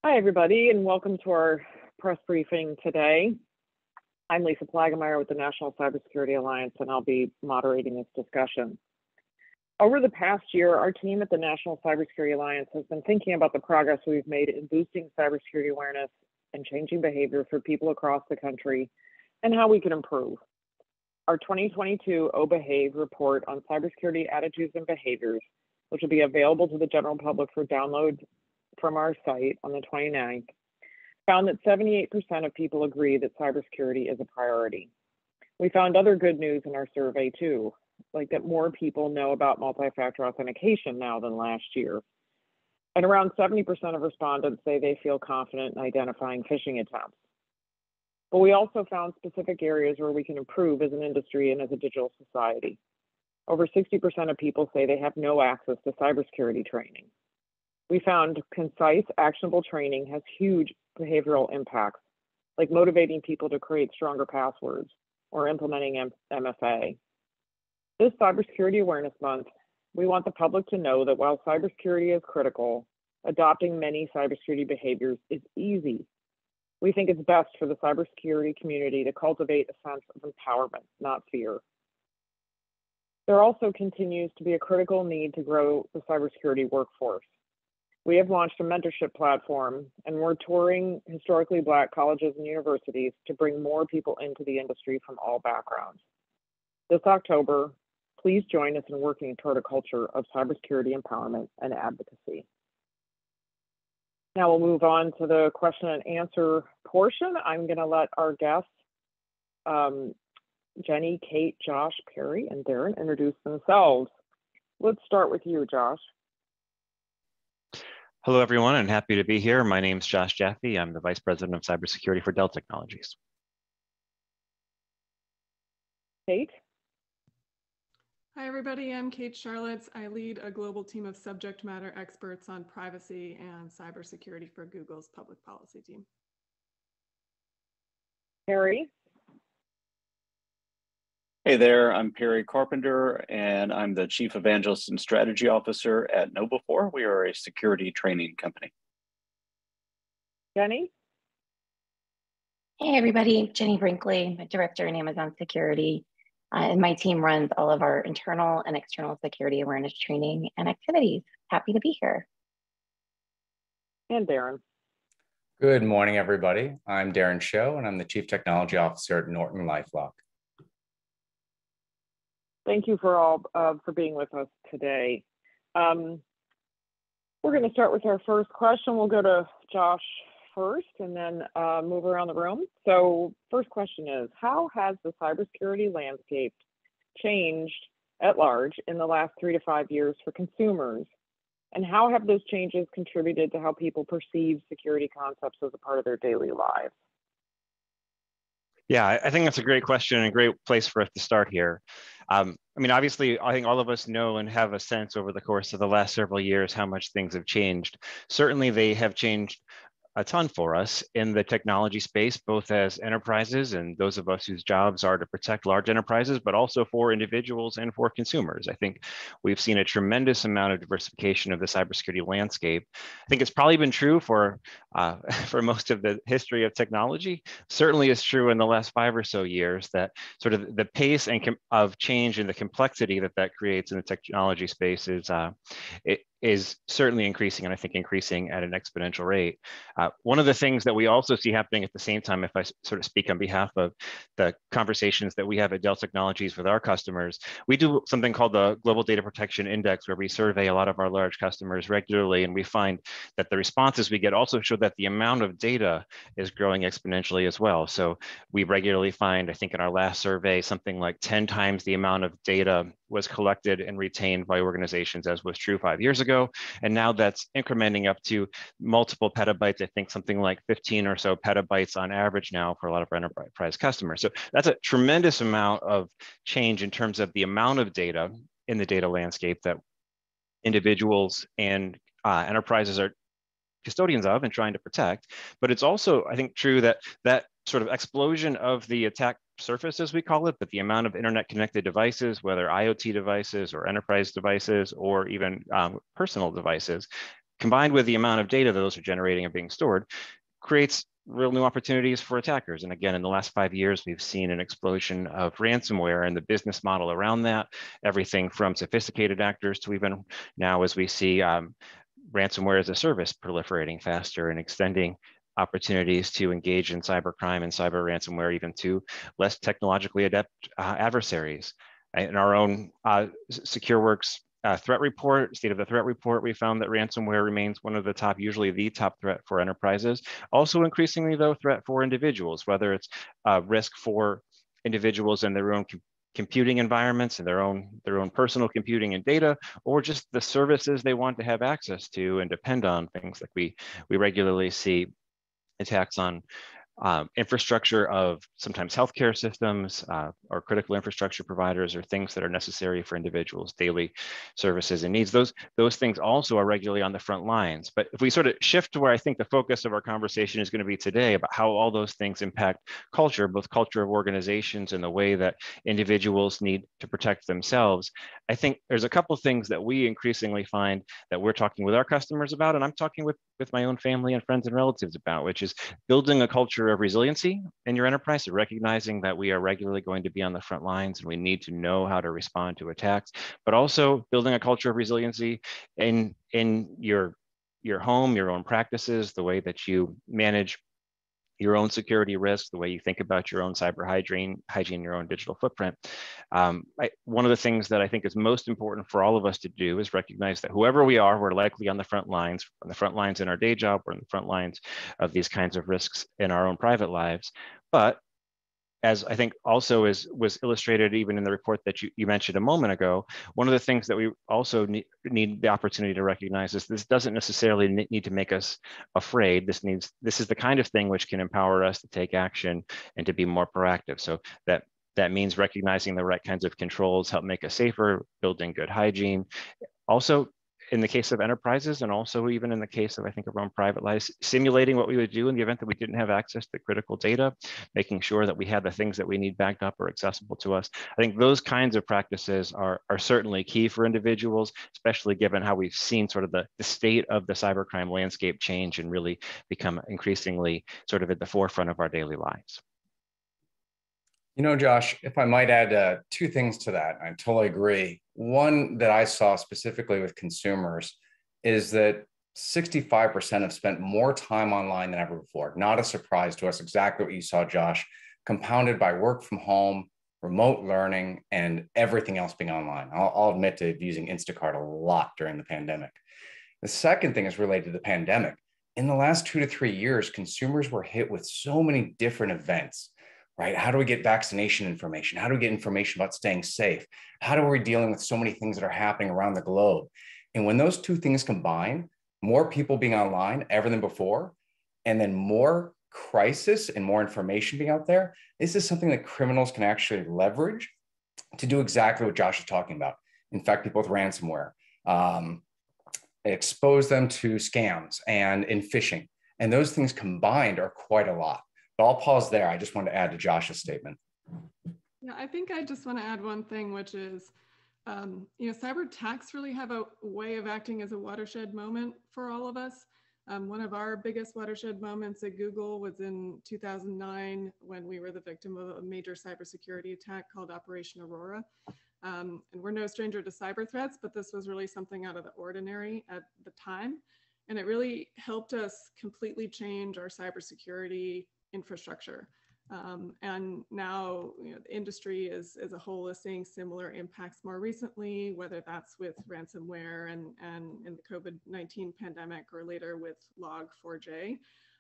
Hi, everybody, and welcome to our press briefing today. I'm Lisa Plagemeyer with the National Cybersecurity Alliance, and I'll be moderating this discussion. Over the past year, our team at the National Cybersecurity Alliance has been thinking about the progress we've made in boosting cybersecurity awareness and changing behavior for people across the country and how we can improve. Our 2022 OBehave report on cybersecurity attitudes and behaviors, which will be available to the general public for download from our site on the 29th, found that 78% of people agree that cybersecurity is a priority. We found other good news in our survey too, like that more people know about multi-factor authentication now than last year. And around 70% of respondents say they feel confident in identifying phishing attempts. But we also found specific areas where we can improve as an industry and as a digital society. Over 60% of people say they have no access to cybersecurity training. We found concise, actionable training has huge behavioral impacts, like motivating people to create stronger passwords or implementing MFA. This Cybersecurity Awareness Month, we want the public to know that while cybersecurity is critical, adopting many cybersecurity behaviors is easy. We think it's best for the cybersecurity community to cultivate a sense of empowerment, not fear. There also continues to be a critical need to grow the cybersecurity workforce. We have launched a mentorship platform, and we're touring historically Black colleges and universities to bring more people into the industry from all backgrounds. This October, please join us in working toward a culture of cybersecurity empowerment and advocacy. Now we'll move on to the question and answer portion. I'm going to let our guests, Jenny, Kate, Josh, Perry, and Darren, introduce themselves. Let's start with you, Josh. Hello, everyone. I'm happy to be here. My name is Josh Jaffe. I'm the Vice President of Cybersecurity for Dell Technologies. Kate. Hi, everybody. I'm Kate Charlet. I lead a global team of subject matter experts on privacy and cybersecurity for Google's public policy team. Perry. Hey there, I'm Perry Carpenter, and I'm the Chief Evangelist and Strategy Officer at KnowBe4. We are a security training company. Jenny? Hey, everybody. Jenny Brinkley, Director in Amazon Security. And my team runs all of our internal and external security awareness training and activities. Happy to be here. And Darren. Good morning, everybody. I'm Darren Shou, and I'm the Chief Technology Officer at NortonLifeLock. Thank you for being with us today. We're going to start with our first question. We'll go to Josh first and then move around the room. So first question is, how has the cybersecurity landscape changed at large in the last 3 to 5 years for consumers? And how have those changes contributed to how people perceive security concepts as a part of their daily lives? Yeah, I think that's a great question and a great place for us to start here. I mean, obviously, I think all of us know and have a sense over the course of the last several years how much things have changed. Certainly, they have changed a ton for us in the technology space, both as enterprises and those of us whose jobs are to protect large enterprises, but also for individuals and for consumers. I think we've seen a tremendous amount of diversification of the cybersecurity landscape. I think it's probably been true for most of the history of technology. Certainly is true in the last 5 or so years that sort of the pace of change and the complexity that creates in the technology space is certainly increasing, and I think increasing at an exponential rate. One of the things that we also see happening at the same time, if I sort of speak on behalf of the conversations that we have at Dell Technologies with our customers, we do something called the Global Data Protection Index, where we survey a lot of our large customers regularly, and we find that the responses we get also show that the amount of data is growing exponentially as well. So we regularly find, I think in our last survey, something like 10 times the amount of data was collected and retained by organizations as was true 5 years ago. And now that's incrementing up to multiple petabytes, I think something like 15 or so petabytes on average now for a lot of our enterprise customers. So that's a tremendous amount of change in terms of the amount of data in the data landscape that individuals and enterprises are custodians of and trying to protect. But it's also, I think, true that that sort of explosion of the attack surface, as we call it, but the amount of internet connected devices, whether IoT devices or enterprise devices or even personal devices, combined with the amount of data that those are generating and being stored, creates real new opportunities for attackers. And again, in the last 5 years, we've seen an explosion of ransomware and the business model around that, everything from sophisticated actors to even now, as we see ransomware as a service proliferating faster and extending opportunities to engage in cybercrime and cyber ransomware even to less technologically adept adversaries. In our own SecureWorks threat report, state of the threat report, we found that ransomware remains one of the top, usually the top threat for enterprises. Also increasingly though, threat for individuals, whether it's risk for individuals and their own computing environments and their own personal computing and data, or just the services they want to have access to and depend on. Things like we regularly see attacks on infrastructure of sometimes healthcare systems or critical infrastructure providers, or things that are necessary for individuals' daily services and needs. Those things also are regularly on the front lines. But if we sort of shift to where I think the focus of our conversation is going to be today, about how all those things impact culture, both culture of organizations and the way that individuals need to protect themselves, I think there's a couple of things that we increasingly find that we're talking with our customers about, and I'm talking with my own family and friends and relatives about, which is building a culture of resiliency in your enterprise, so recognizing that we are regularly going to be on the front lines and we need to know how to respond to attacks, but also building a culture of resiliency in your home, your own practices, the way that you manage your own security risks, the way you think about your own cyber hygiene, your own digital footprint. One of the things that I think is most important for all of us to do is recognize that whoever we are, we're likely on the front lines in our day job, we're on the front lines of these kinds of risks in our own private lives. But as I think also was illustrated even in the report that you mentioned a moment ago, one of the things that we also need the opportunity to recognize is this doesn't necessarily need to make us afraid. This is the kind of thing which can empower us to take action and to be more proactive. So that means recognizing the right kinds of controls help make us safer, building good hygiene. Also, in the case of enterprises, and also even in the case of, I think, our own private lives, simulating what we would do in the event that we didn't have access to critical data, making sure that we had the things that we need backed up or accessible to us. I think those kinds of practices are certainly key for individuals, especially given how we've seen sort of the state of the cybercrime landscape change and really become increasingly sort of at the forefront of our daily lives. You know, Josh, if I might add 2 things to that, I totally agree. One that I saw specifically with consumers is that 65% have spent more time online than ever before. Not a surprise to us, exactly what you saw, Josh, compounded by work from home, remote learning, and everything else being online. I'll admit to using Instacart a lot during the pandemic. The second thing is related to the pandemic. In the last 2 to 3 years, consumers were hit with so many different events. Right? How do we get vaccination information? How do we get information about staying safe? How do we dealing with so many things that are happening around the globe? And when those 2 things combine, more people being online ever than before, and then more crisis and more information being out there, this is something that criminals can actually leverage to do exactly what Josh is talking about. Infect people with ransomware, expose them to scams and in phishing. And those things combined are quite a lot. But I'll pause there. I just want to add to Josh's statement. Yeah, I think I just want to add one thing, which is, cyber attacks really have a way of acting as a watershed moment for all of us. One of our biggest watershed moments at Google was in 2009, when we were the victim of a major cybersecurity attack called Operation Aurora. And we're no stranger to cyber threats, but this was really something out of the ordinary at the time. And it really helped us completely change our cybersecurity infrastructure. And now the industry as a whole is seeing similar impacts more recently, whether that's with ransomware and in the COVID-19 pandemic, or later with Log4j.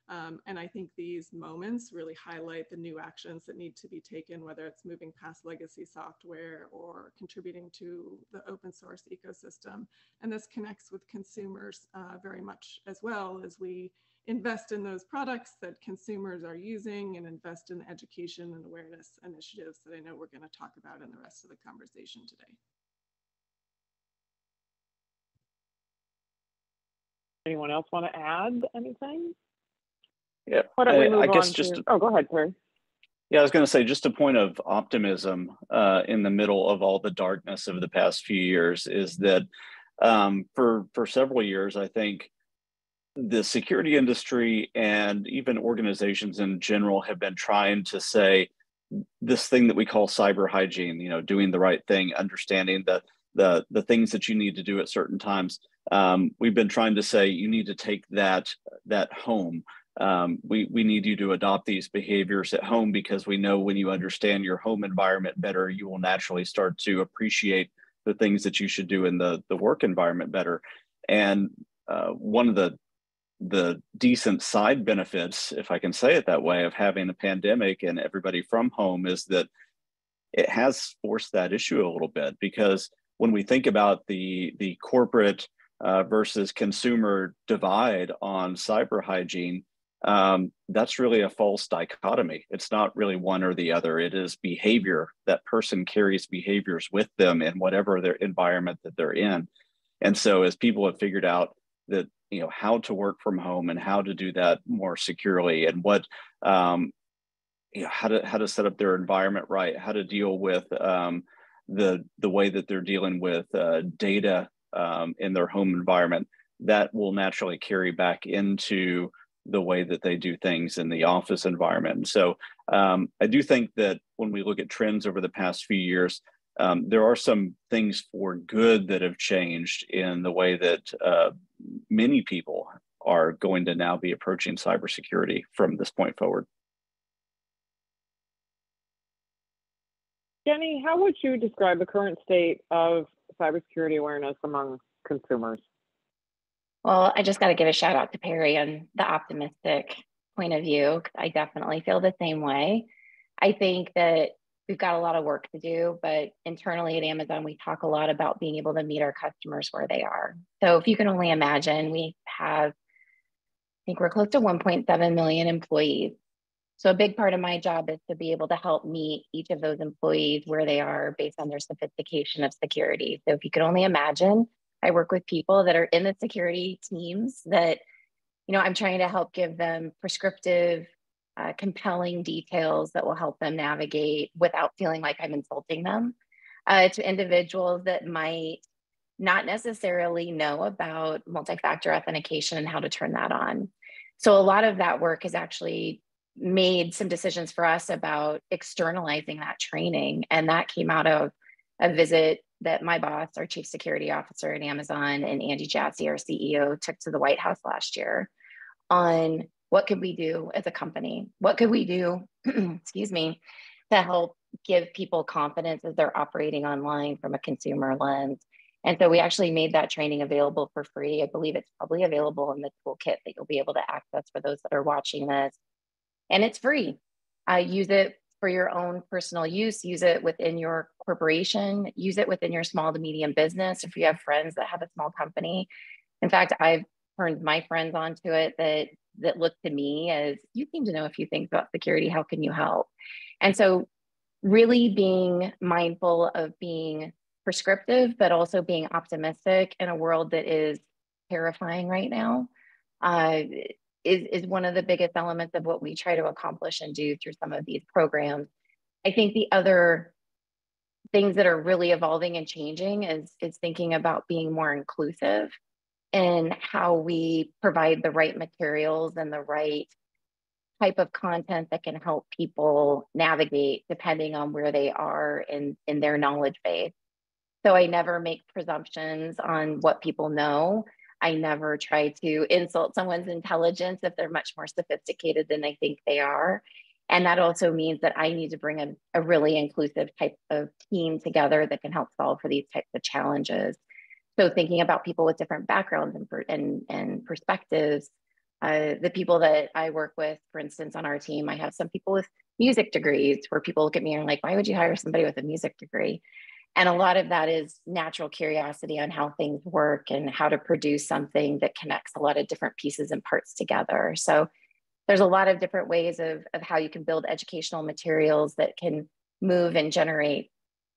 And I think these moments really highlight the new actions that need to be taken, whether it's moving past legacy software or contributing to the open source ecosystem. And this connects with consumers very much as well, as we invest in those products that consumers are using and invest in education and awareness initiatives that I know we're going to talk about in the rest of the conversation today. Anyone else want to add anything? Yeah, Why don't we move I guess on just to, oh, go ahead, Perry. Yeah, I was going to say, just a point of optimism in the middle of all the darkness of the past few years is that for several years, I think the security industry and even organizations in general have been trying to say this thing that we call cyber hygiene, you know, doing the right thing, understanding the things that you need to do at certain times. We've been trying to say you need to take that home. We need you to adopt these behaviors at home, because we know when you understand your home environment better, you will naturally start to appreciate the things that you should do in the work environment better. And one of the decent side benefits, if I can say it that way, of having a pandemic and everybody from home is that it has forced that issue a little bit, because when we think about the corporate versus consumer divide on cyber hygiene, that's really a false dichotomy. It's not really one or the other. It is behavior. That person carries behaviors with them in whatever their environment that they're in. And so as people have figured out that, you know, how to work from home and how to do that more securely, and what you know, how to set up their environment right, how to deal with the way that they're dealing with data in their home environment, that will naturally carry back into the way that they do things in the office environment. And so I do think that when we look at trends over the past few years, there are some things for good that have changed in the way that many people are going to now be approaching cybersecurity from this point forward. Jenny, how would you describe the current state of cybersecurity awareness among consumers? Well, I just got to give a shout out to Perry on the optimistic point of view, because I definitely feel the same way. I think that we've got a lot of work to do, but internally at Amazon, we talk a lot about being able to meet our customers where they are. So if you can only imagine, we have, I think we're close to 1.7 million employees. So a big part of my job is to be able to help meet each of those employees where they are based on their sophistication of security. So if you could only imagine, I work with people that are in the security teams that, you know, I'm trying to help give them prescriptive, compelling details that will help them navigate without feeling like I'm insulting them, to individuals that might not necessarily know about multi-factor authentication and how to turn that on. So a lot of that work has actually made some decisions for us about externalizing that training. And that came out of a visit that my boss, our chief security officer at Amazon, and Andy Jassy, our CEO, took to the White House last year on what could we do as a company? What could we do, excuse me, to help give people confidence as they're operating online from a consumer lens? And so we actually made that training available for free. I believe it's probably available in the toolkit that you'll be able to access for those that are watching this. And it's free. Use it for your own personal use, use it within your corporation, use it within your small to medium business. If you have friends that have a small company. In fact, I've turned my friends onto it that look to me as, you seem to know a few things about security, how can you help? And so really being mindful of being prescriptive, but also being optimistic in a world that is terrifying right now, is one of the biggest elements of what we try to accomplish and do through some of these programs. I think the other things that are really evolving and changing is thinking about being more inclusive in how we provide the right materials and the right type of content that can help people navigate depending on where they are in their knowledge base. So I never make presumptions on what people know. I never try to insult someone's intelligence if they're much more sophisticated than they think they are. And that also means that I need to bring a really inclusive type of team together that can help solve for these types of challenges. So thinking about people with different backgrounds and perspectives, the people that I work with, for instance, on our team, I have some people with music degrees where people look at me and are like, why would you hire somebody with a music degree? And a lot of that is natural curiosity on how things work and how to produce something that connects a lot of different pieces and parts together. So there's a lot of different ways of how you can build educational materials that can move and generate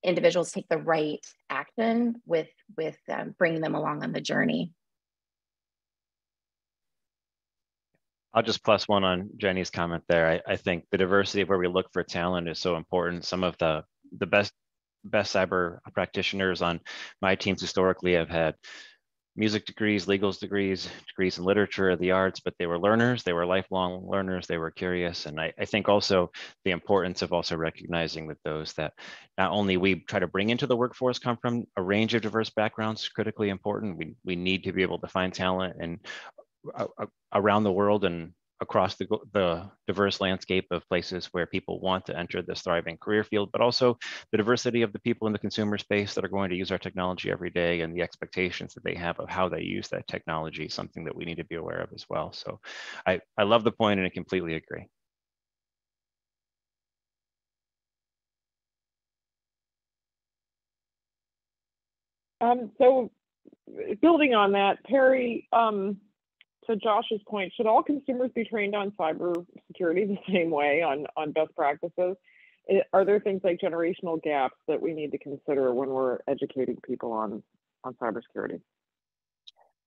individuals take the right action with bringing them along on the journey. I'll just plus one on Jenny's comment there. I think the diversity of where we look for talent is so important. Some of the best cyber practitioners on my teams historically have had music degrees, legal degrees, degrees in literature, the arts, but they were learners, they were lifelong learners, they were curious. And I think also the importance of also recognizing that those that not only we try to bring into the workforce come from a range of diverse backgrounds is critically important. We need to be able to find talent and around the world and across the diverse landscape of places where people want to enter this thriving career field, but also the diversity of the people in the consumer space that are going to use our technology every day and the expectations that they have of how they use that technology, something that we need to be aware of as well. So I love the point and I completely agree. So building on that, Perry, to Josh's point, should all consumers be trained on cybersecurity the same way on best practices? Are there things like generational gaps that we need to consider when we're educating people on cybersecurity?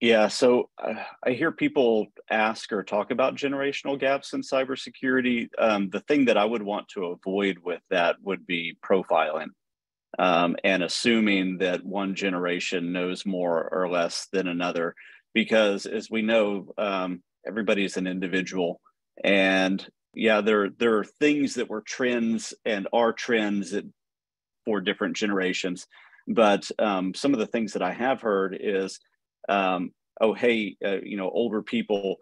Yeah, so I hear people ask or talk about generational gaps in cybersecurity. The thing that I would want to avoid with that would be profiling and assuming that one generation knows more or less than another. Because as we know, everybody's an individual, and yeah, there are things that were trends and are trends for different generations. But some of the things that I have heard is, oh, hey, older people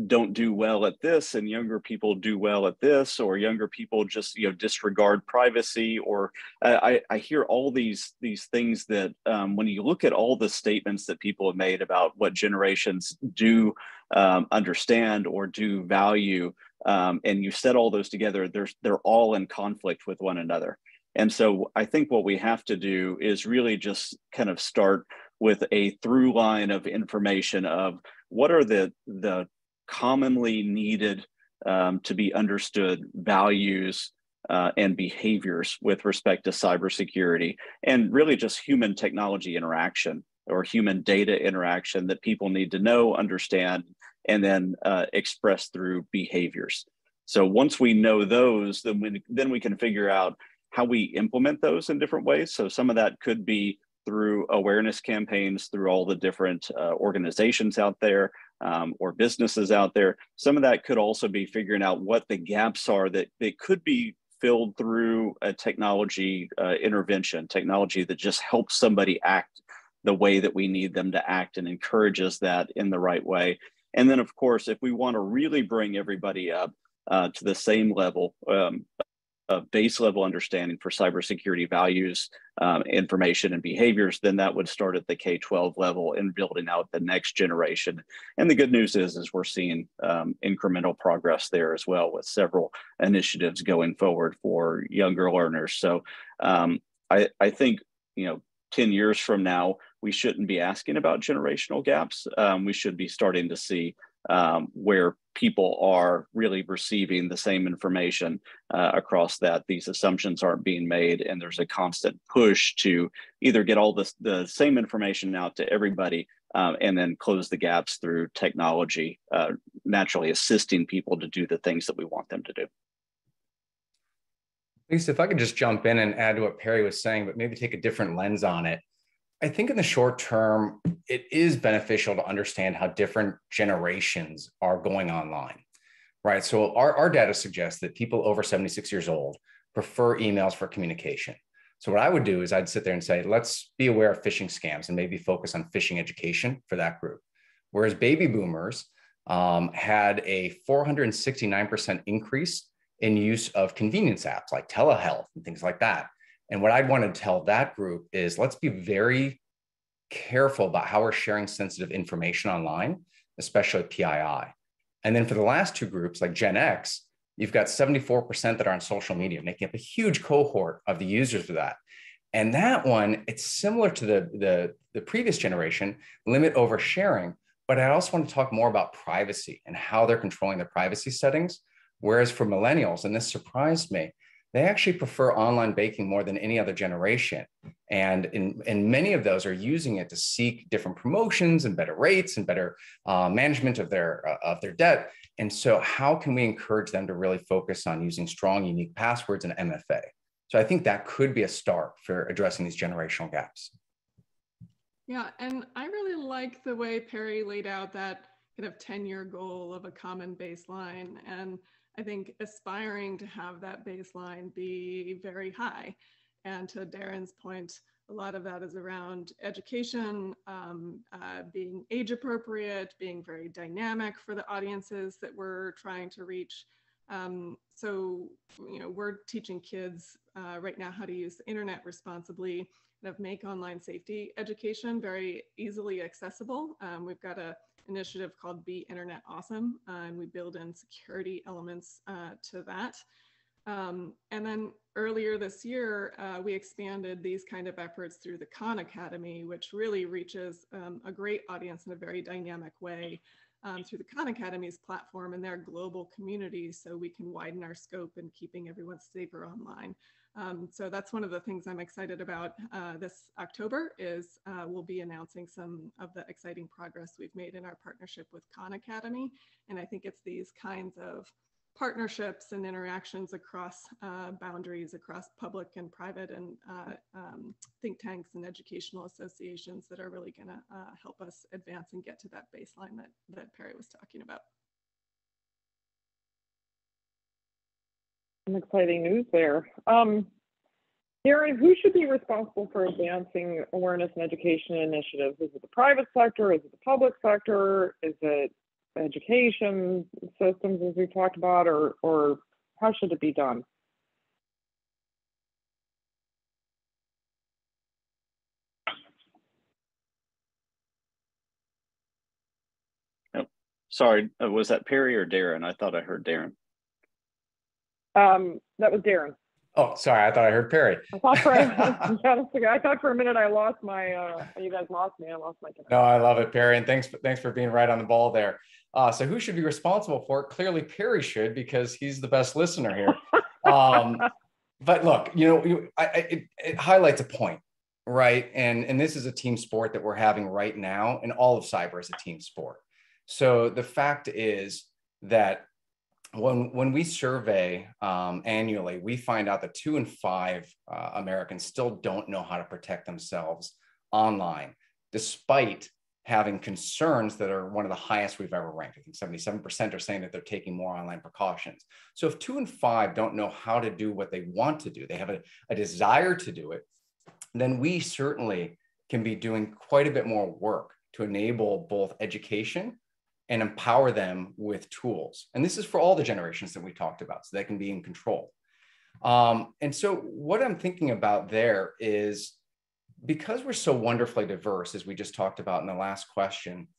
don't do well at this, and younger people do well at this, or younger people just disregard privacy, or I hear all these things that when you look at all the statements that people have made about what generations do understand or do value, and you set all those together, they're all in conflict with one another. And so I think what we have to do is really just kind of start with a through line of information of what are the commonly needed to be understood values and behaviors with respect to cybersecurity, and really just human technology interaction or human data interaction that people need to know, understand, and then express through behaviors. So once we know those, then we can figure out how we implement those in different ways. So some of that could be through awareness campaigns, through all the different organizations out there, or businesses out there. Some of that could also be figuring out what the gaps are that could be filled through a technology intervention, technology that just helps somebody act the way that we need them to act and encourages that in the right way. And then, of course, if we want to really bring everybody up to the same level, base level understanding for cybersecurity values, information, and behaviors, then that would start at the K-12 level and building out the next generation. And the good news is we're seeing incremental progress there as well, with several initiatives going forward for younger learners. So I think 10 years from now, we shouldn't be asking about generational gaps. We should be starting to see where people are really receiving the same information across that. These assumptions aren't being made, and there's a constant push to either get all the same information out to everybody and then close the gaps through technology, naturally assisting people to do the things that we want them to do. Lisa, if I could just jump in and add to what Perry was saying, but maybe take a different lens on it. I think in the short term, it is beneficial to understand how different generations are going online, right? So our data suggests that people over 76 years old prefer emails for communication. So what I would do is I'd sit there and say, let's be aware of phishing scams and maybe focus on phishing education for that group. Whereas baby boomers had a 469% increase in use of convenience apps like telehealth and things like that. And what I'd want to tell that group is let's be very careful about how we're sharing sensitive information online, especially PII. And then for the last two groups, like Gen X, you've got 74% that are on social media, making up a huge cohort of the users for that. And that one, it's similar to the previous generation, limit oversharing, but I also want to talk more about privacy and how they're controlling their privacy settings. Whereas for millennials, and this surprised me, they actually prefer online banking more than any other generation. And many of those are using it to seek different promotions and better rates and better management of their debt. And so how can we encourage them to really focus on using strong, unique passwords and MFA? So I think that could be a start for addressing these generational gaps. Yeah, and I really like the way Perry laid out that kind of 10-year goal of a common baseline. And I think aspiring to have that baseline be very high. And to Darren's point, a lot of that is around education, being age appropriate, being very dynamic for the audiences that we're trying to reach. So, you know, we're teaching kids right now how to use the internet responsibly, kind of make online safety education very easily accessible. We've got an initiative called Be Internet Awesome, and we build in security elements to that. And then earlier this year, we expanded these kind of efforts through the Khan Academy, which really reaches a great audience in a very dynamic way through the Khan Academy's platform and their global community, so we can widen our scope in keeping everyone safer online. So that's one of the things I'm excited about this October is we'll be announcing some of the exciting progress we've made in our partnership with Khan Academy. And I think it's these kinds of partnerships and interactions across boundaries, across public and private and think tanks and educational associations that are really going to help us advance and get to that baseline that Perry was talking about. Some exciting news there. Darren, who should be responsible for advancing awareness and education initiatives? Is it the private sector? Is it the public sector? Is it education systems, as we talked about, or how should it be done? Oh, sorry, was that Perry or Darren? I thought I heard Darren. That was Darren. Oh, sorry. I thought I heard Perry. I thought for a minute I lost my, you guys lost me. I lost my connection. No, I love it, Perry. And thanks for being right on the ball there. So who should be responsible for it? Clearly Perry should, because he's the best listener here. But look, you know, it highlights a point, right? And this is a team sport that we're having right now, and all of cyber is a team sport. So the fact is that when we survey annually, we find out that 2 in 5 Americans still don't know how to protect themselves online, despite having concerns that are one of the highest we've ever ranked. I think 77% are saying that they're taking more online precautions. So if 2 in 5 don't know how to do what they want to do, they have a desire to do it, then we certainly can be doing quite a bit more work to enable both education and empower them with tools. And this is for all the generations that we talked about, so they can be in control. And so what I'm thinking about there is, because we're so wonderfully diverse, as we just talked about in the last question,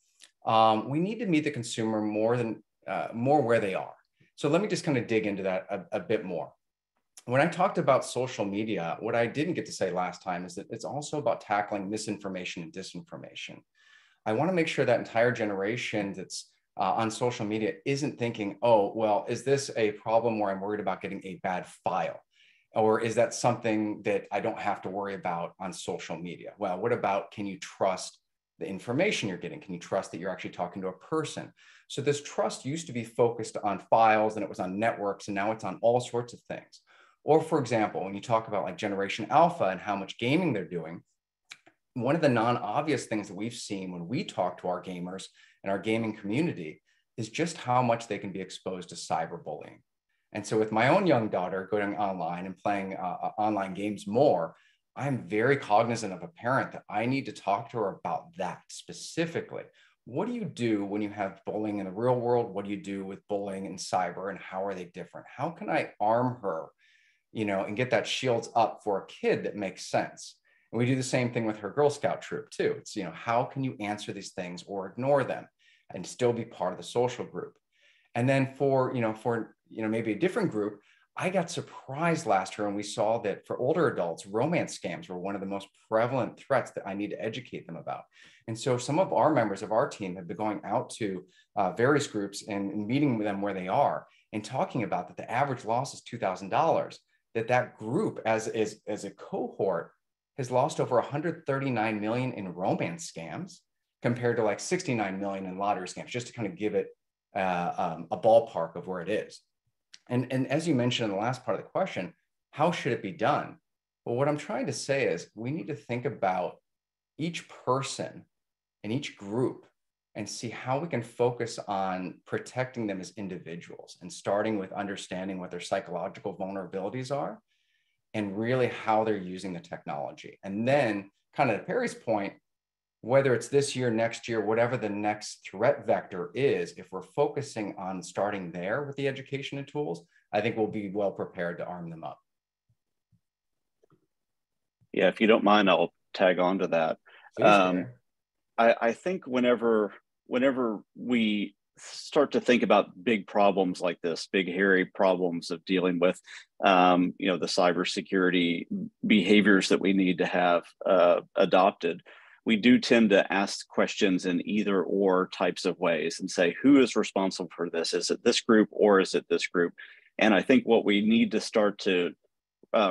we need to meet the consumer more where they are. So let me just kind of dig into that a bit more. When I talked about social media, what I didn't get to say last time is that it's also about tackling misinformation and disinformation. I want to make sure that entire generation that's on social media isn't thinking, oh, well, is this a problem where I'm worried about getting a bad file? Or is that something that I don't have to worry about on social media? Well, what about, can you trust the information you're getting? Can you trust that you're actually talking to a person? So this trust used to be focused on files, and it was on networks, and now it's on all sorts of things. Or for example, when you talk about like Generation Alpha and how much gaming they're doing, one of the non-obvious things that we've seen when we talk to our gamers and our gaming community is just how much they can be exposed to cyberbullying. And so with my own young daughter going online and playing online games more, I'm very cognizant of a parent that I need to talk to her about that specifically. What do you do when you have bullying in the real world? What do you do with bullying in cyber, and how are they different? How can I arm her, you know, and get that shields up for a kid that makes sense? And we do the same thing with her Girl Scout troop too. It's, you know, how can you answer these things or ignore them and still be part of the social group? And then for maybe a different group, I got surprised last year when we saw that for older adults, romance scams were one of the most prevalent threats that I need to educate them about. And so some of our members of our team have been going out to various groups and meeting with them where they are and talking about that the average loss is $2,000, that group as a cohort has lost over 139 million in romance scams compared to like 69 million in lottery scams, just to kind of give it a ballpark of where it is. And as you mentioned in the last part of the question, how should it be done? Well, what I'm trying to say is we need to think about each person and each group and see how we can focus on protecting them as individuals, and starting with understanding what their psychological vulnerabilities are and really how they're using the technology. And then, kind of to Perry's point, whether it's this year, next year, whatever the next threat vector is, if we're focusing on starting there with the education and tools, I think we'll be well prepared to arm them up. Yeah, if you don't mind, I'll tag on to that. Please, I think whenever we start to think about big problems like this, big hairy problems of dealing with, the cybersecurity behaviors that we need to have adopted, we do tend to ask questions in either or types of ways and say, who is responsible for this? Is it this group or is it this group? And I think what we need to start to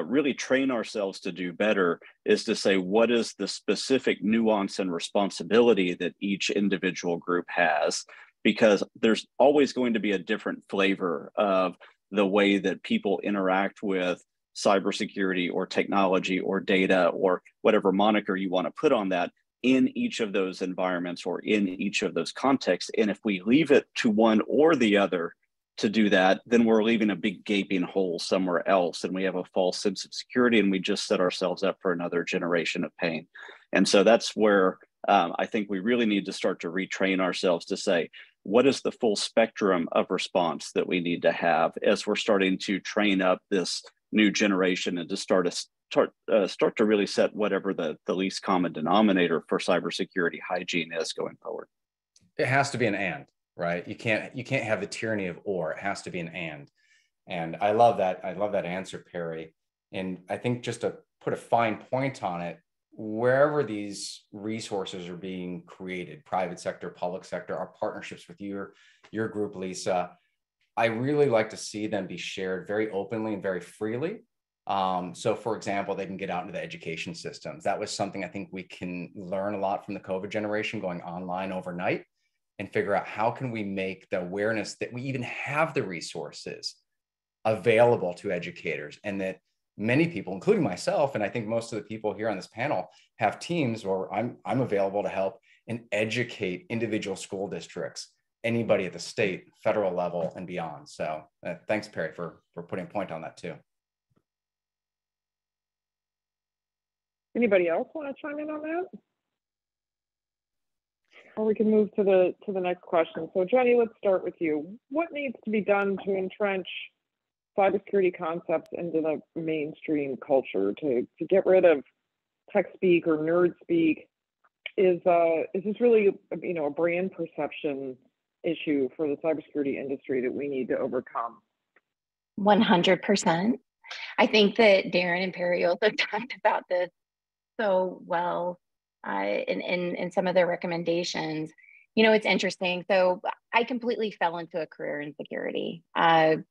really train ourselves to do better is to say, what is the specific nuance and responsibility that each individual group has? Because there's always going to be a different flavor of the way that people interact with cybersecurity or technology or data or whatever moniker you want to put on that in each of those environments or in each of those contexts. And if we leave it to one or the other to do that, then we're leaving a big gaping hole somewhere else, and we have a false sense of security, and we just set ourselves up for another generation of pain. And so that's where I think we really need to start to retrain ourselves to say, what is the full spectrum of response that we need to have as we're starting to train up this new generation, and to start to really set whatever the least common denominator for cybersecurity hygiene is going forward. It has to be an and, right? You can't have the tyranny of or. It has to be an and. And I love that. I love that answer, Perry. And I think, just to put a fine point on it, wherever these resources are being created, private sector, public sector, our partnerships with your group, Lisa, I really like to see them be shared very openly and very freely. So for example, they can get out into the education systems. That was something I think we can learn a lot from the COVID generation, going online overnight, and figure out how can we make the awareness that we even have the resources available to educators, and that many people, including myself, and I think most of the people here on this panel, have teams where I'm available to help and educate individual school districts, anybody at the state, federal level, and beyond. So thanks, Perry, for putting a point on that too. Anybody else want to chime in on that? Or we can move to the next question. So Jenny, let's start with you. What needs to be done to entrench cybersecurity concepts into the mainstream culture, to get rid of tech speak or nerd speak? Is this really a brand perception issue for the cybersecurity industry that we need to overcome? 100%. I think that Darren and Perry also talked about this so well in some of their recommendations. It's interesting. So I completely fell into a career in security. I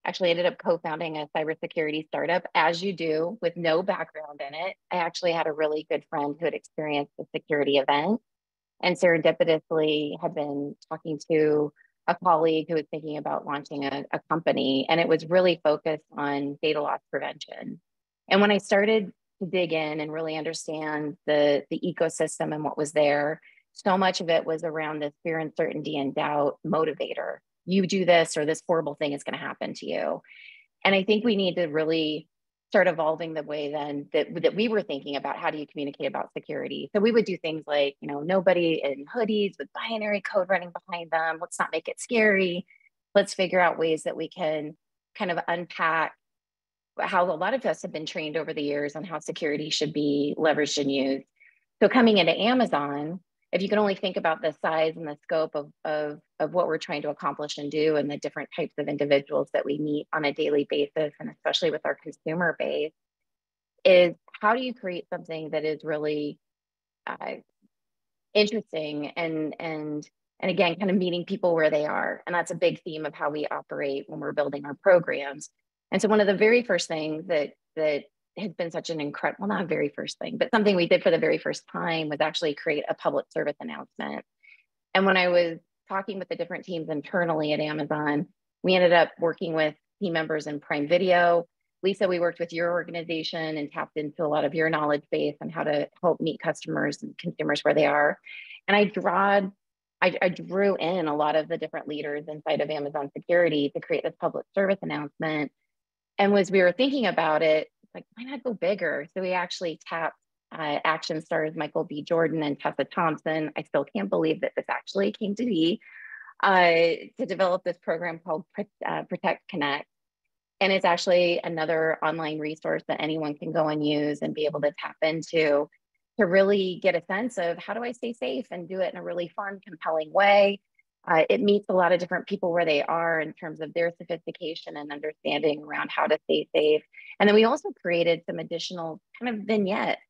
actually ended up co-founding a cybersecurity startup, as you do, with no background in it. I actually had a really good friend who had experienced a security event, and serendipitously had been talking to a colleague who was thinking about launching a company, and it was really focused on data loss prevention. And when I started to dig in and really understand the ecosystem and what was there, so much of it was around this fear, uncertainty, and doubt motivator. You do this, or this horrible thing is going to happen to you. And I think we need to really start evolving the way then that we were thinking about, how do you communicate about security? So we would do things like, nobody in hoodies with binary code running behind them. Let's not make it scary. Let's figure out ways that we can kind of unpack how a lot of us have been trained over the years on how security should be leveraged and used. So coming into Amazon, if you can only think about the size and the scope of what we're trying to accomplish and do, and the different types of individuals that we meet on a daily basis, and especially with our consumer base, is how do you create something that is really interesting and again, kind of meeting people where they are. And that's a big theme of how we operate when we're building our programs. And so one of the very first things that has been such an incredible, well, not very first thing, but something we did for the very first time was actually create a public service announcement. And when I was talking with the different teams internally at Amazon, we ended up working with team members in Prime Video, Lisa, we worked with your organization and tapped into a lot of your knowledge base on how to help meet customers and consumers where they are. And I drew in a lot of the different leaders inside of Amazon Security to create this public service announcement. And as we were thinking about it, like, why not go bigger? So we actually tapped action stars Michael B. Jordan and Tessa Thompson. I still can't believe that this actually came to be, to develop this program called Protect Connect. And it's actually another online resource that anyone can go and use and be able to tap into to really get a sense of how do I stay safe and do it in a really fun, compelling way. It meets a lot of different people where they are in terms of their sophistication and understanding around how to stay safe. And then we also created some additional kind of vignettes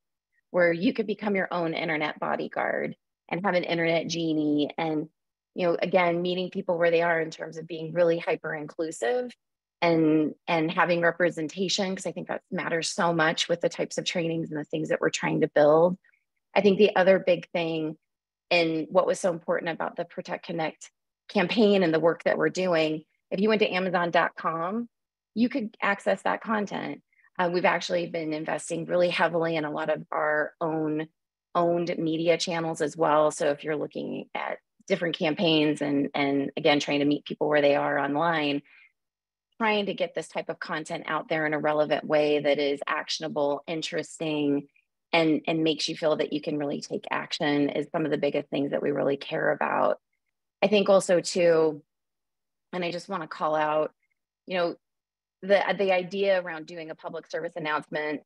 where you could become your own internet bodyguard and have an internet genie. And, you know, again, meeting people where they are in terms of being really hyper inclusive and having representation, because I think that matters so much with the types of trainings and the things that we're trying to build. I think the other big thing and what was so important about the Protect Connect campaign and the work that we're doing, if you went to Amazon.com, you could access that content. We've actually been investing really heavily in a lot of our owned media channels as well. So if you're looking at different campaigns and again, trying to meet people where they are online, trying to get this type of content out there in a relevant way that is actionable, interesting, and makes you feel that you can really take action is some of the biggest things that we really care about. I think also too, and I just want to call out, you know, the idea around doing a public service announcement.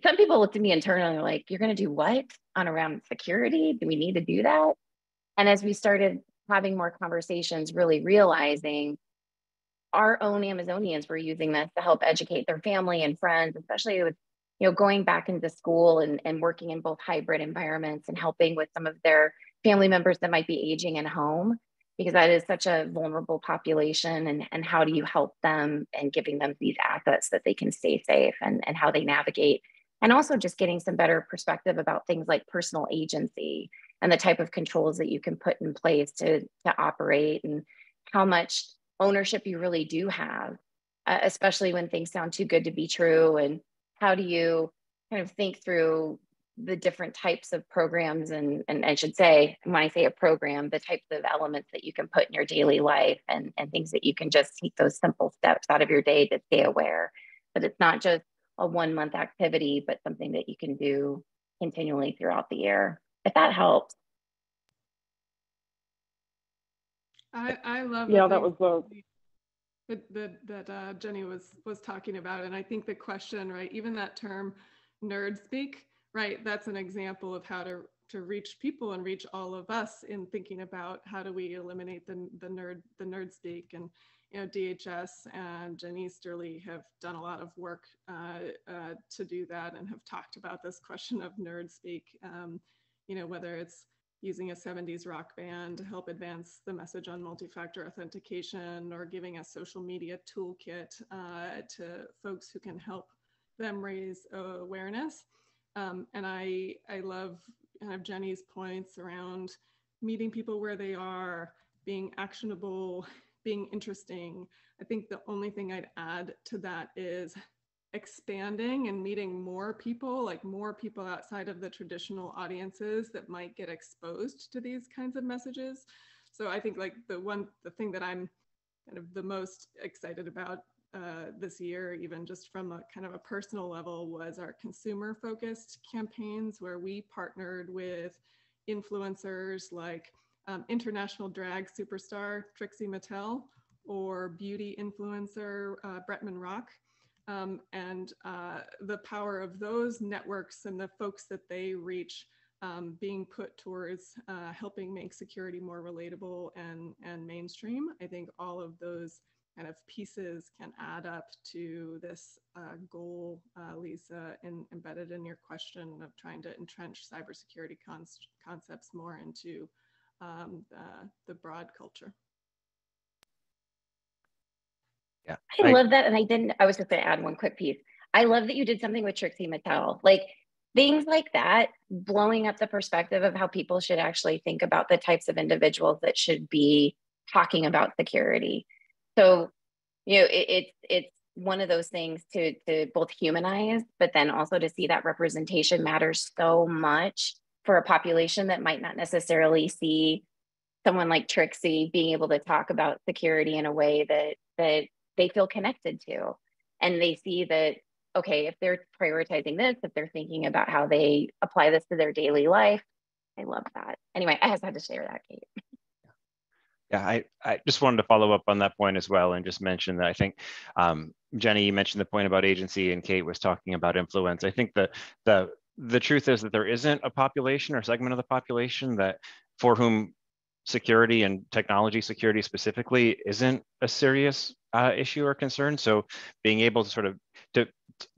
Some people looked at me internally like, you're going to do what on around security? Do we need to do that? And as we started having more conversations, really realizing our own Amazonians were using this to help educate their family and friends, especially with, you know, going back into school and working in both hybrid environments and helping with some of their family members that might be aging in home, because that is such a vulnerable population. And how do you help them and giving them these assets that they can stay safe and how they navigate. And also just getting some better perspective about things like personal agency and the type of controls that you can put in place to operate and how much ownership you really do have, especially when things sound too good to be true. And how do you kind of think through the different types of programs and I should say, when I say a program, the types of elements that you can put in your daily life and things that you can just take those simple steps out of your day to stay aware. But it's not just a 1 month activity, but something that you can do continually throughout the year, if that helps. I love Yeah, that was that Jenny was talking about. And I think the question, right, even that term nerd speak, right, that's an example of how to reach people and reach all of us in thinking about how do we eliminate the nerd speak. And, you know, DHS and Jen Easterly have done a lot of work to do that and have talked about this question of nerd speak, you know, whether it's using a 70s rock band to help advance the message on multi-factor authentication or giving a social media toolkit to folks who can help them raise awareness. And I love kind of Jenny's points around meeting people where they are, being actionable, being interesting. I think the only thing I'd add to that is expanding and meeting more people, like more people outside of the traditional audiences that might get exposed to these kinds of messages. So I think like the thing that I'm kind of the most excited about this year, even just from a kind of a personal level, was our consumer focused campaigns where we partnered with influencers like international drag superstar Trixie Mattel or beauty influencer Bretman Rock. And the power of those networks and the folks that they reach being put towards helping make security more relatable and mainstream. I think all of those kind of pieces can add up to this goal, Lisa, embedded in your question of trying to entrench cybersecurity concepts more into the broad culture. Yeah, I love that. And I was just going to add one quick piece. I love that you did something with Trixie Mattel. Like things like that, blowing up the perspective of how people should actually think about the types of individuals that should be talking about security. So, you know, it's one of those things to both humanize, but then also to see that representation matters so much for a population that might not necessarily see someone like Trixie being able to talk about security in a way that they feel connected to. And they see that, okay, if they're prioritizing this, if they're thinking about how they apply this to their daily life, I love that. Anyway, I just had to share that, Kate. Yeah, I just wanted to follow up on that point as well and just mention that I think, Jenny, you mentioned the point about agency and Kate was talking about influence. I think the truth is that there isn't a population or segment of the population that for whom security and technology security specifically isn't a serious issue or concern. So being able to sort of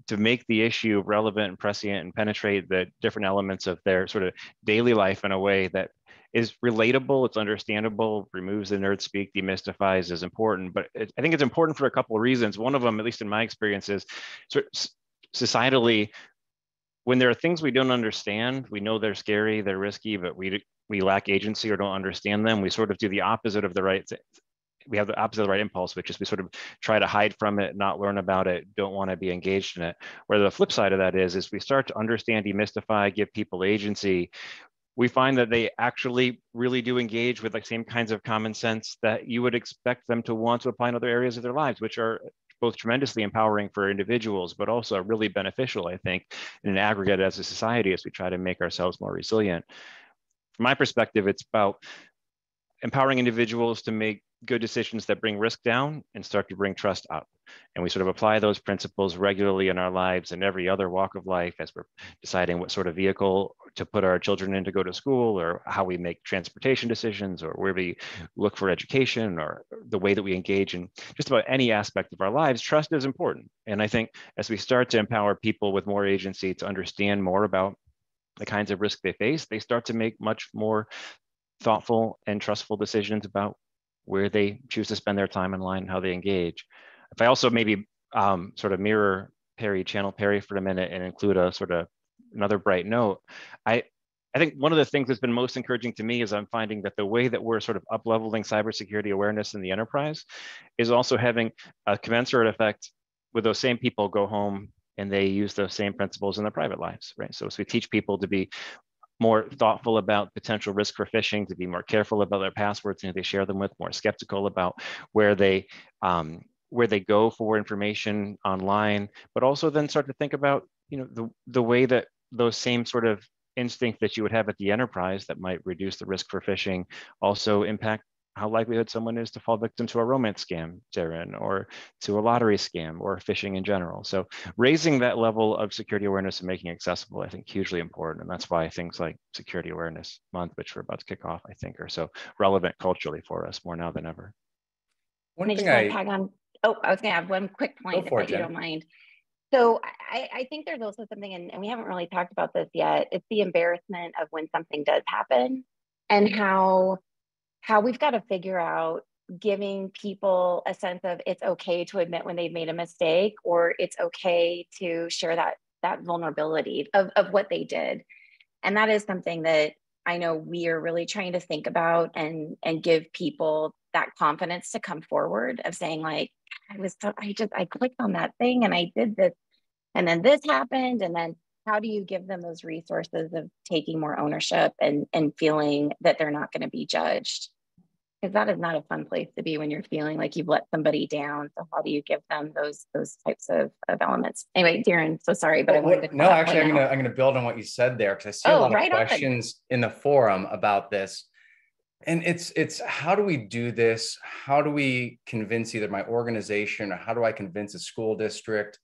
to make the issue relevant and prescient and penetrate the different elements of their sort of daily life in a way that is relatable, it's understandable, removes the nerd speak, demystifies is important. But I think it's important for a couple of reasons. One of them, at least in my experience, is sort of societally, when there are things we don't understand, we know they're scary, they're risky, but we lack agency or don't understand them. We sort of do the opposite of the right thing. We have the opposite of the right impulse, which is we sort of try to hide from it, not learn about it, don't want to be engaged in it. Where the flip side of that is we start to understand, demystify, give people agency, we find that they actually really do engage with the same kinds of common sense that you would expect them to want to apply in other areas of their lives, which are both tremendously empowering for individuals, but also really beneficial, I think, in an aggregate as a society as we try to make ourselves more resilient. From my perspective, it's about empowering individuals to make good decisions that bring risk down and start to bring trust up. And we sort of apply those principles regularly in our lives and every other walk of life as we're deciding what sort of vehicle to put our children in to go to school, or how we make transportation decisions, or where we look for education, or the way that we engage in just about any aspect of our lives. Trust is important. And I think as we start to empower people with more agency to understand more about the kinds of risk they face, they start to make much more thoughtful and trustful decisions about where they choose to spend their time online and how they engage. If I also maybe sort of mirror channel Perry for a minute and include a sort of another bright note, I think one of the things that's been most encouraging to me is I'm finding that the way that we're sort of up-leveling cybersecurity awareness in the enterprise is also having a commensurate effect with those same people go home and they use those same principles in their private lives, right? So as we teach people to be more thoughtful about potential risk for phishing, to be more careful about their passwords and who they share them with, more skeptical about where they go for information online, but also then start to think about, you know, the way that those same sort of instinct that you would have at the enterprise that might reduce the risk for phishing also impact how likelihood someone is to fall victim to a romance scam, Darren, or to a lottery scam, or phishing in general. So raising that level of security awareness and making it accessible, I think, hugely important. And that's why things like Security Awareness Month, which we're about to kick off, I think, are so relevant culturally for us more now than ever. I was going to have one quick point, if you don't mind. So I think there's also something, and we haven't really talked about this yet, it's the embarrassment of when something does happen, and how we've got to figure out giving people a sense of it's okay to admit when they've made a mistake, or it's okay to share that vulnerability of what they did. And that is something that I know we are really trying to think about and give people that confidence to come forward of saying, like, I clicked on that thing and I did this, and then this happened. And then how do you give them those resources of taking more ownership and feeling that they're not going to be judged? Because that is not a fun place to be when you're feeling like you've let somebody down. So how do you give them those types of elements? Anyway, Darren, so sorry, but I wanted to. No, actually, I'm going to build on what you said there, because I see a lot of questions in the forum about this. And it's how do we do this? How do we convince either my organization, or how do I convince a school district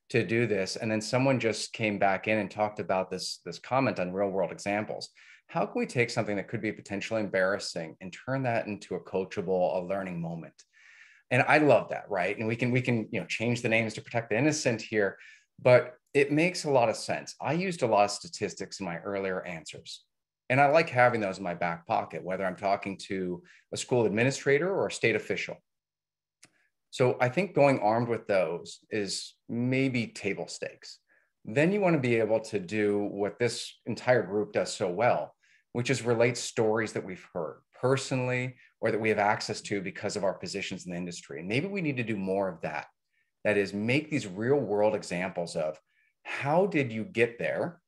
to do this? And then someone just came back in and talked about this comment on real world examples. How can we take something that could be potentially embarrassing and turn that into a coachable, a learning moment? And I love that, right? And we can change the names to protect the innocent here, but it makes a lot of sense. I used a lot of statistics in my earlier answers, and I like having those in my back pocket, whether I'm talking to a school administrator or a state official. So I think going armed with those is maybe table stakes. Then you want to be able to do what this entire group does so well, which is relate stories that we've heard personally or that we have access to because of our positions in the industry. And maybe we need to do more of that. that is make these real world examples of how did you get there,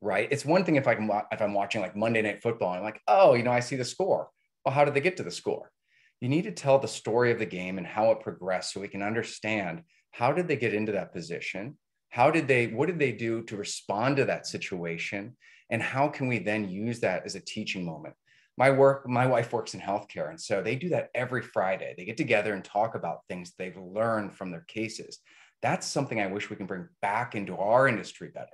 right? It's one thing if I'm watching like Monday Night Football and I'm like, oh, I see the score. Well, how did they get to the score? You need to tell the story of the game and how it progressed so we can understand how did they get into that position? What did they do to respond to that situation? And how can we then use that as a teaching moment? My wife works in healthcare. And so they do that every Friday. They get together and talk about things they've learned from their cases. That's something I wish we can bring back into our industry better.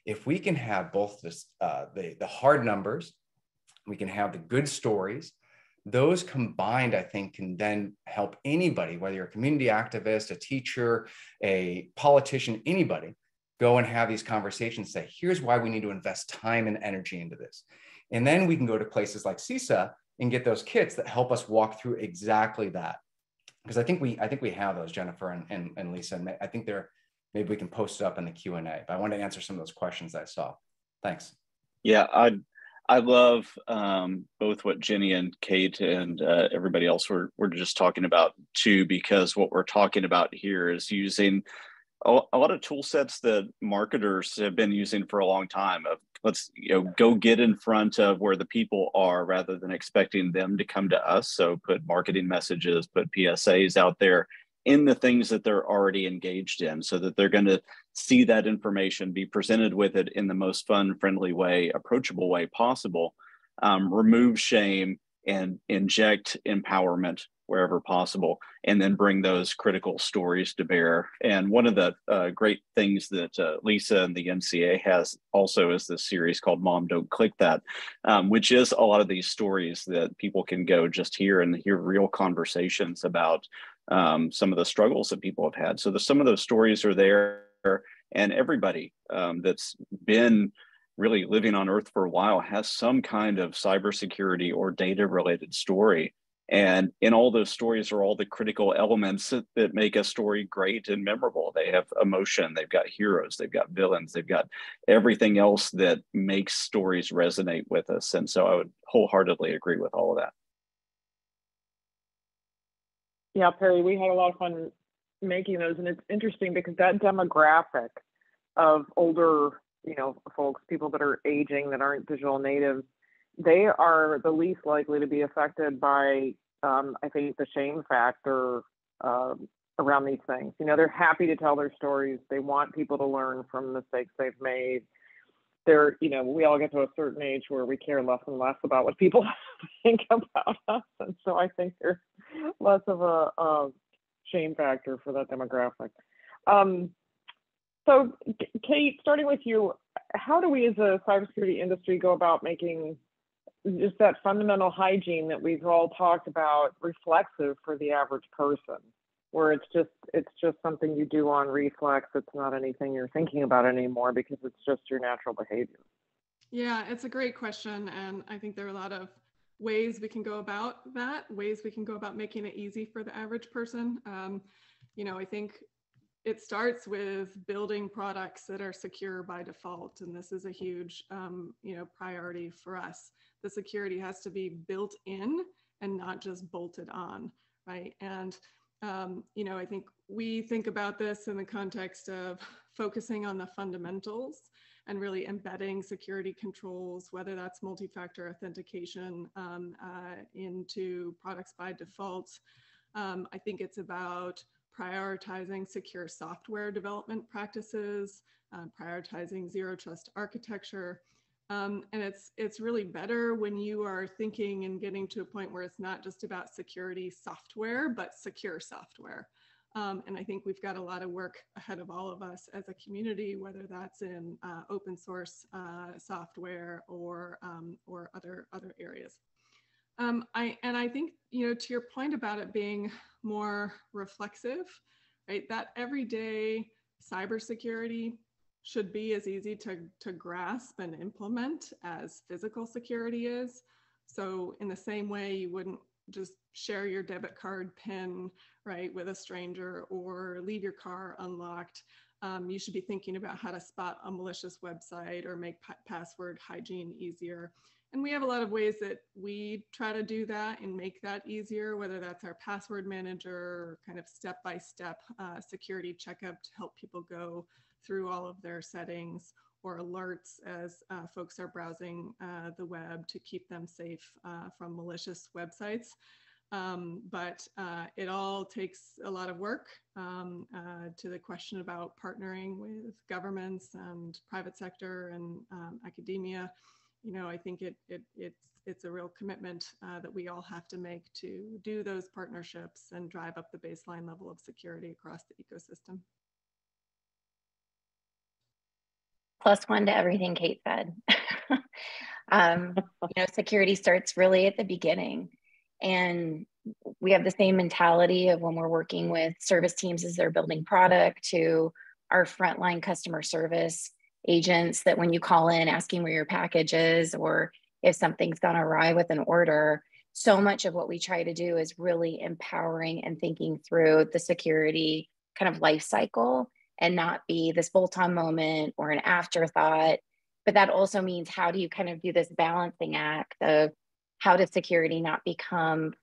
If we can have both the hard numbers, we can have the good stories, those combined, I think, can then help anybody, whether you're a community activist, a teacher, a politician, anybody, go and have these conversations, say, here's why we need to invest time and energy into this. And then we can go to places like CISA and get those kits that help us walk through exactly that. Because I think we have those, Jennifer and Lisa, and I think maybe we can post it up in the Q&A, but I want to answer some of those questions that I saw. Thanks. Yeah, I love both what Jenny and Kate and everybody else were just talking about too, because what we're talking about here is using a lot of tool sets that marketers have been using for a long time of let's go get in front of where the people are rather than expecting them to come to us. So put marketing messages, put PSAs out there in the things that they're already engaged in so that they're going to see that information, be presented with it in the most fun, friendly way, approachable way possible, remove shame and inject empowerment wherever possible, and then bring those critical stories to bear. And one of the great things that Lisa and the NCA has also is this series called Mom Don't Click That, which is a lot of these stories that people can go just hear and hear real conversations about some of the struggles that people have had. So some of those stories are there, and everybody that's been really living on Earth for a while has some kind of cybersecurity or data related story. And in all those stories are all the critical elements that make a story great and memorable. They have emotion, they've got heroes, they've got villains, they've got everything else that makes stories resonate with us. And so I would wholeheartedly agree with all of that. Yeah, Perry, we had a lot of fun making those, and it's interesting because that demographic of older, folks, people that are aging, that aren't digital natives, they are the least likely to be affected by, I think, the shame factor around these things. They're happy to tell their stories. They want people to learn from mistakes they've made. They're, we all get to a certain age where we care less and less about what people think about us. And so I think there's less of a shame factor for that demographic. So Kate, starting with you, how do we as a cybersecurity industry go about making just that fundamental hygiene that we've all talked about reflexive for the average person, where it's just something you do on reflex? It's not anything you're thinking about anymore because it's just your natural behavior. Yeah, it's a great question. And I think there are a lot of ways we can go about that, ways we can go about making it easy for the average person. I think it starts with building products that are secure by default. And this is a huge, priority for us. The security has to be built in and not just bolted on, right? And, I think we think about this in the context of focusing on the fundamentals and really embedding security controls, whether that's multi-factor authentication into products by default. I think it's about prioritizing secure software development practices, prioritizing zero trust architecture. And it's really better when you are thinking and getting to a point where it's not just about security software, but secure software. And I think we've got a lot of work ahead of all of us as a community, whether that's in open source software or other areas. I think, to your point about it being more reflexive, right? That everyday cybersecurity should be as easy to grasp and implement as physical security is. So in the same way, you wouldn't just share your debit card PIN, right, with a stranger or leave your car unlocked. You should be thinking about how to spot a malicious website or make password hygiene easier. And we have a lot of ways that we try to do that and make that easier, whether that's our password manager or kind of step-by-step security checkup to help people go through all of their settings, or alerts as folks are browsing the web to keep them safe from malicious websites. But it all takes a lot of work. To the question about partnering with governments and private sector and academia, I think it's a real commitment that we all have to make to do those partnerships and drive up the baseline level of security across the ecosystem. +1 to everything Kate said. Security starts really at the beginning. And we have the same mentality of when we're working with service teams as they're building product, to our frontline customer service agents, that when you call in asking where your package is, or if something's gone awry with an order, so much of what we try to do is really empowering and thinking through the security kind of life cycle, and not be this bolt-on moment or an afterthought. But that also means, how do you kind of do this balancing act of how does security not become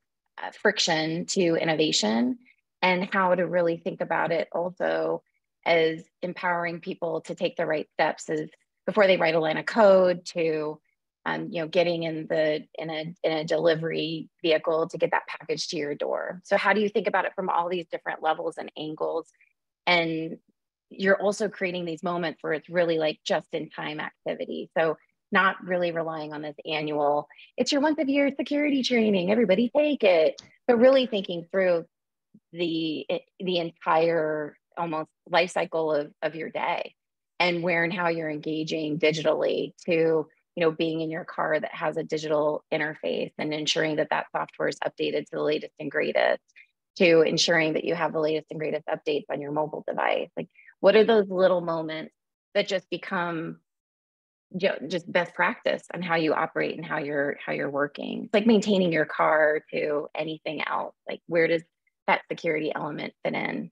friction to innovation, and how to really think about it also as empowering people to take the right steps as before they write a line of code, to getting in a delivery vehicle to get that package to your door. So how do you think about it from all these different levels and angles? And you're also creating these moments where it's really like just-in-time activity. So not really relying on this annual, it's your once a year security training, everybody take it, but really thinking through the entire almost life cycle of your day, and where and how you're engaging digitally, to being in your car that has a digital interface and ensuring that that software is updated to the latest and greatest, to ensuring that you have the latest and greatest updates on your mobile device. Like, what are those little moments that just become just best practice on how you operate and how you're working? It's like maintaining your car to anything else. Like, where does that security element fit in?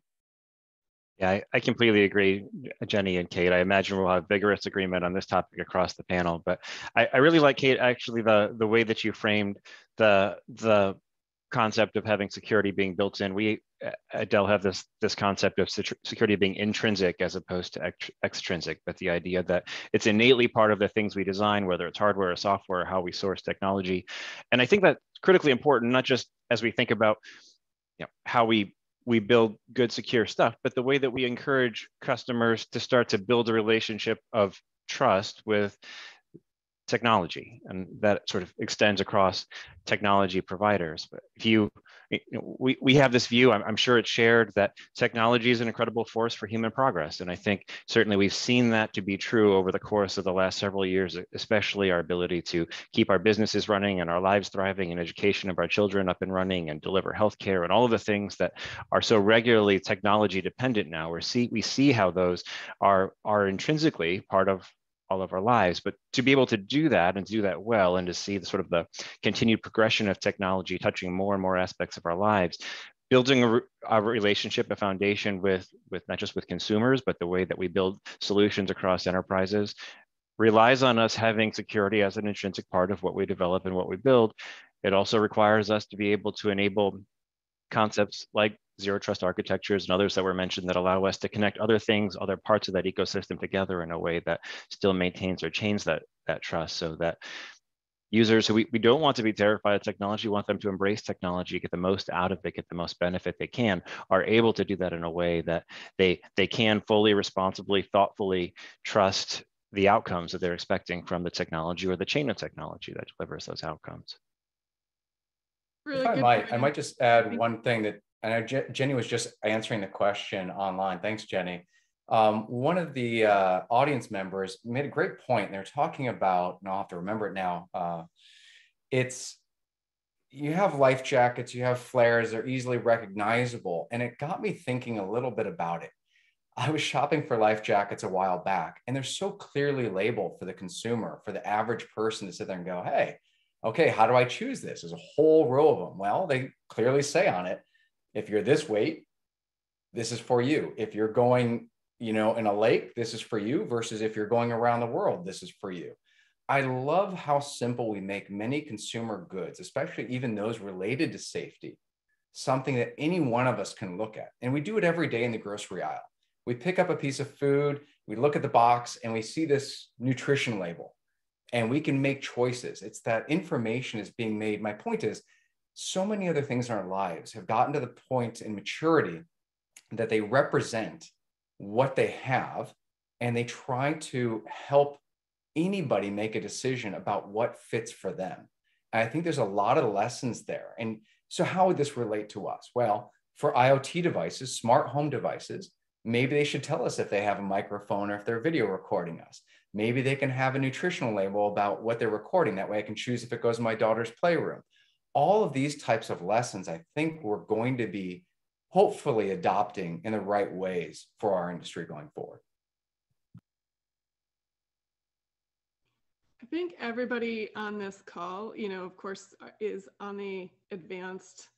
Yeah, I completely agree, Jenny and Kate. I imagine we'll have vigorous agreement on this topic across the panel. But I really like, Kate, actually the way that you framed the concept of having security being built in. We at Dell have this concept of security being intrinsic as opposed to extrinsic, but the idea that it's innately part of the things we design, whether it's hardware or software, or how we source technology. And I think that's critically important, not just as we think about how we build good, secure stuff, but the way that we encourage customers to start to build a relationship of trust with technology, and that sort of extends across technology providers. But we have this view, I'm sure it's shared, that technology is an incredible force for human progress, and I think certainly we've seen that to be true over the course of the last several years, especially our ability to keep our businesses running and our lives thriving, and education of our children up and running, and deliver healthcare, and all of the things that are so regularly technology dependent now. We see how those are intrinsically part of all of our lives. But to be able to do that, and do that well, and to see the sort of the continued progression of technology touching more and more aspects of our lives, building a relationship, a foundation with not just with consumers, but the way that we build solutions across enterprises, relies on us having security as an intrinsic part of what we develop and what we build. It also requires us to be able to enable concepts like zero trust architectures and others that were mentioned, that allow us to connect other things, other parts of that ecosystem together in a way that still maintains or chains that trust, so that users who we don't want to be terrified of technology, want them to embrace technology, get the most out of it, get the most benefit they can, are able to do that in a way that they can fully, responsibly, thoughtfully trust the outcomes that they're expecting from the technology, or the chain of technology that delivers those outcomes. Really If I might just add one thing that, I know Jenny was just answering the question online. Thanks, Jenny. One of the audience members made a great point. They're talking about, and I'll have to remember it now, you have life jackets, you have flares, they're easily recognizable. And it got me thinking a little bit about it. I was shopping for life jackets a while back, and they're so clearly labeled for the consumer, for the average person to sit there and go, hey, okay, how do I choose this? There's a whole row of them. Well, they clearly say on it, if you're this weight, this is for you. If you're going, in a lake, this is for you, versus if you're going around the world, this is for you. I love how simple we make many consumer goods, especially even those related to safety, something that any one of us can look at. And we do it every day in the grocery aisle. We pick up a piece of food, we look at the box, and we see this nutrition label, and we can make choices. It's that information is being made. My point is, so many other things in our lives have gotten to the point in maturity that they represent what they have, and they try to help anybody make a decision about what fits for them. And I think there's a lot of lessons there. And so how would this relate to us? Well, for IoT devices, smart home devices, maybe they should tell us if they have a microphone or if they're video recording us. Maybe they can have a nutritional label about what they're recording. That way I can choose if it goes in my daughter's playroom. All of these types of lessons, I think we're going to be hopefully adopting in the right ways for our industry going forward. I think everybody on this call, of course, is on the advanced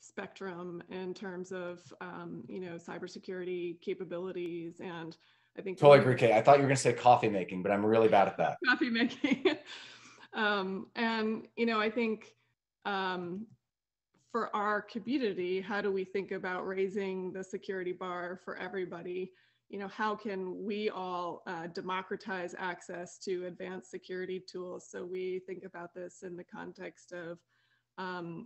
spectrum in terms of, cybersecurity capabilities. And I think totally agree, Kate. I thought you were going to say coffee making, but I'm really bad at that. Coffee making. I think for our community, how do we think about raising the security bar for everybody? How can we all democratize access to advanced security tools? So we think about this in the context of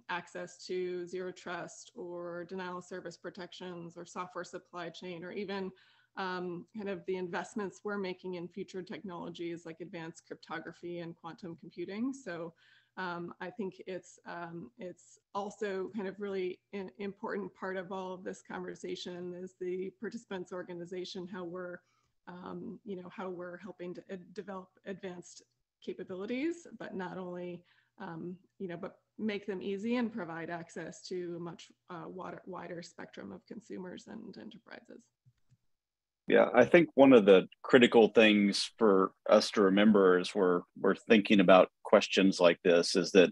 access to zero trust or denial of service protections or software supply chain, or even kind of the investments we're making in future technologies like advanced cryptography and quantum computing. So I think it's also kind of really an important part of all of this conversation is the participants organization, how we're helping to develop advanced capabilities, but not only, but make them easy and provide access to a much wider spectrum of consumers and enterprises. Yeah, I think one of the critical things for us to remember as we're thinking about questions like this is that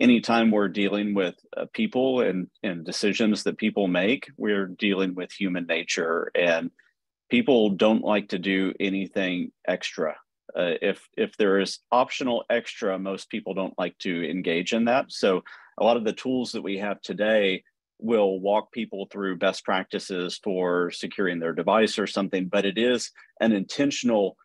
anytime we're dealing with people and decisions that people make, we're dealing with human nature, and people don't like to do anything extra. If there is optional extra, most people don't like to engage in that. So a lot of the tools that we have today will walk people through best practices for securing their device or something, but it is an intentional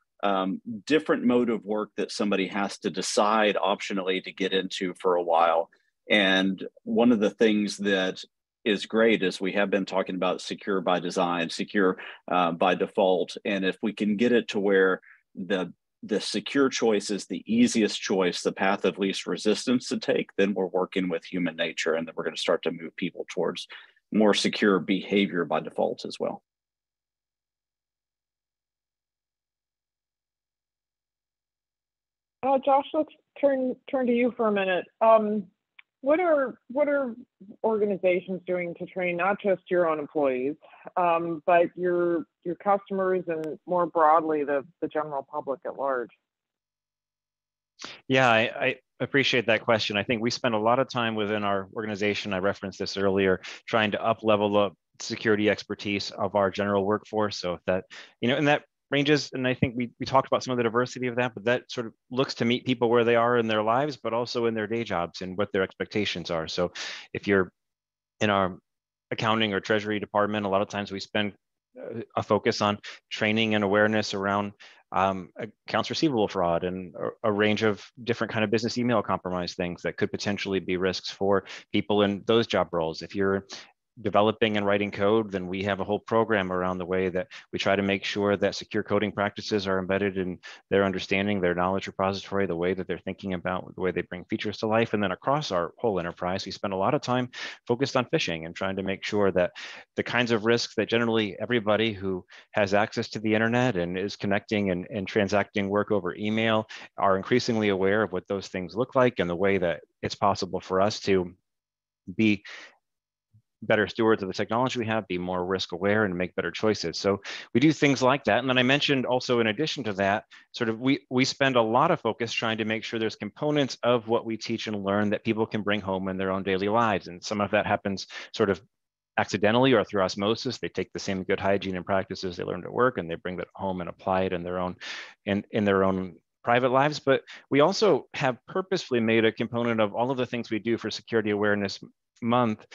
different mode of work that somebody has to decide optionally to get into for a while. And one of the things that is great is we have been talking about secure by design, secure by default. And if we can get it to where the secure choice is the easiest choice, the path of least resistance to take, then we're working with human nature, and then we're going to start to move people towards more secure behavior by default as well. Josh, let's turn to you for a minute. What are organizations doing to train not just your own employees, but your customers and more broadly the general public at large? Yeah, I appreciate that question. I think we spend a lot of time within our organization, I referenced this earlier, trying to up-level up security expertise of our general workforce. So if that, and that ranges, and I think we talked about some of the diversity of that, but that sort of looks to meet people where they are in their lives, but also in their day jobs and what their expectations are. So if you're in our accounting or treasury department, a lot of times we spend a focus on training and awareness around accounts receivable fraud and a range of different kind of business email compromise things that could potentially be risks for people in those job roles. If you're developing and writing code, then we have a whole program around the way that we try to make sure that secure coding practices are embedded in their understanding, their knowledge repository, the way that they're thinking about the way they bring features to life. And then across our whole enterprise, we spend a lot of time focused on phishing and trying to make sure that the kinds of risks that generally everybody who has access to the internet and is connecting and transacting work over email are increasingly aware of what those things look like and the way that it's possible for us to be better stewards of the technology we have, be more risk aware, and make better choices. So we do things like that. And then I mentioned also, in addition to that, sort of we spend a lot of focus trying to make sure there's components of what we teach and learn that people can bring home in their own daily lives. And some of that happens sort of accidentally or through osmosis. They take the same good hygiene and practices they learned at work and they bring that home and apply it in their own private lives, but we also have purposefully made a component of all of the things we do for Security Awareness Month,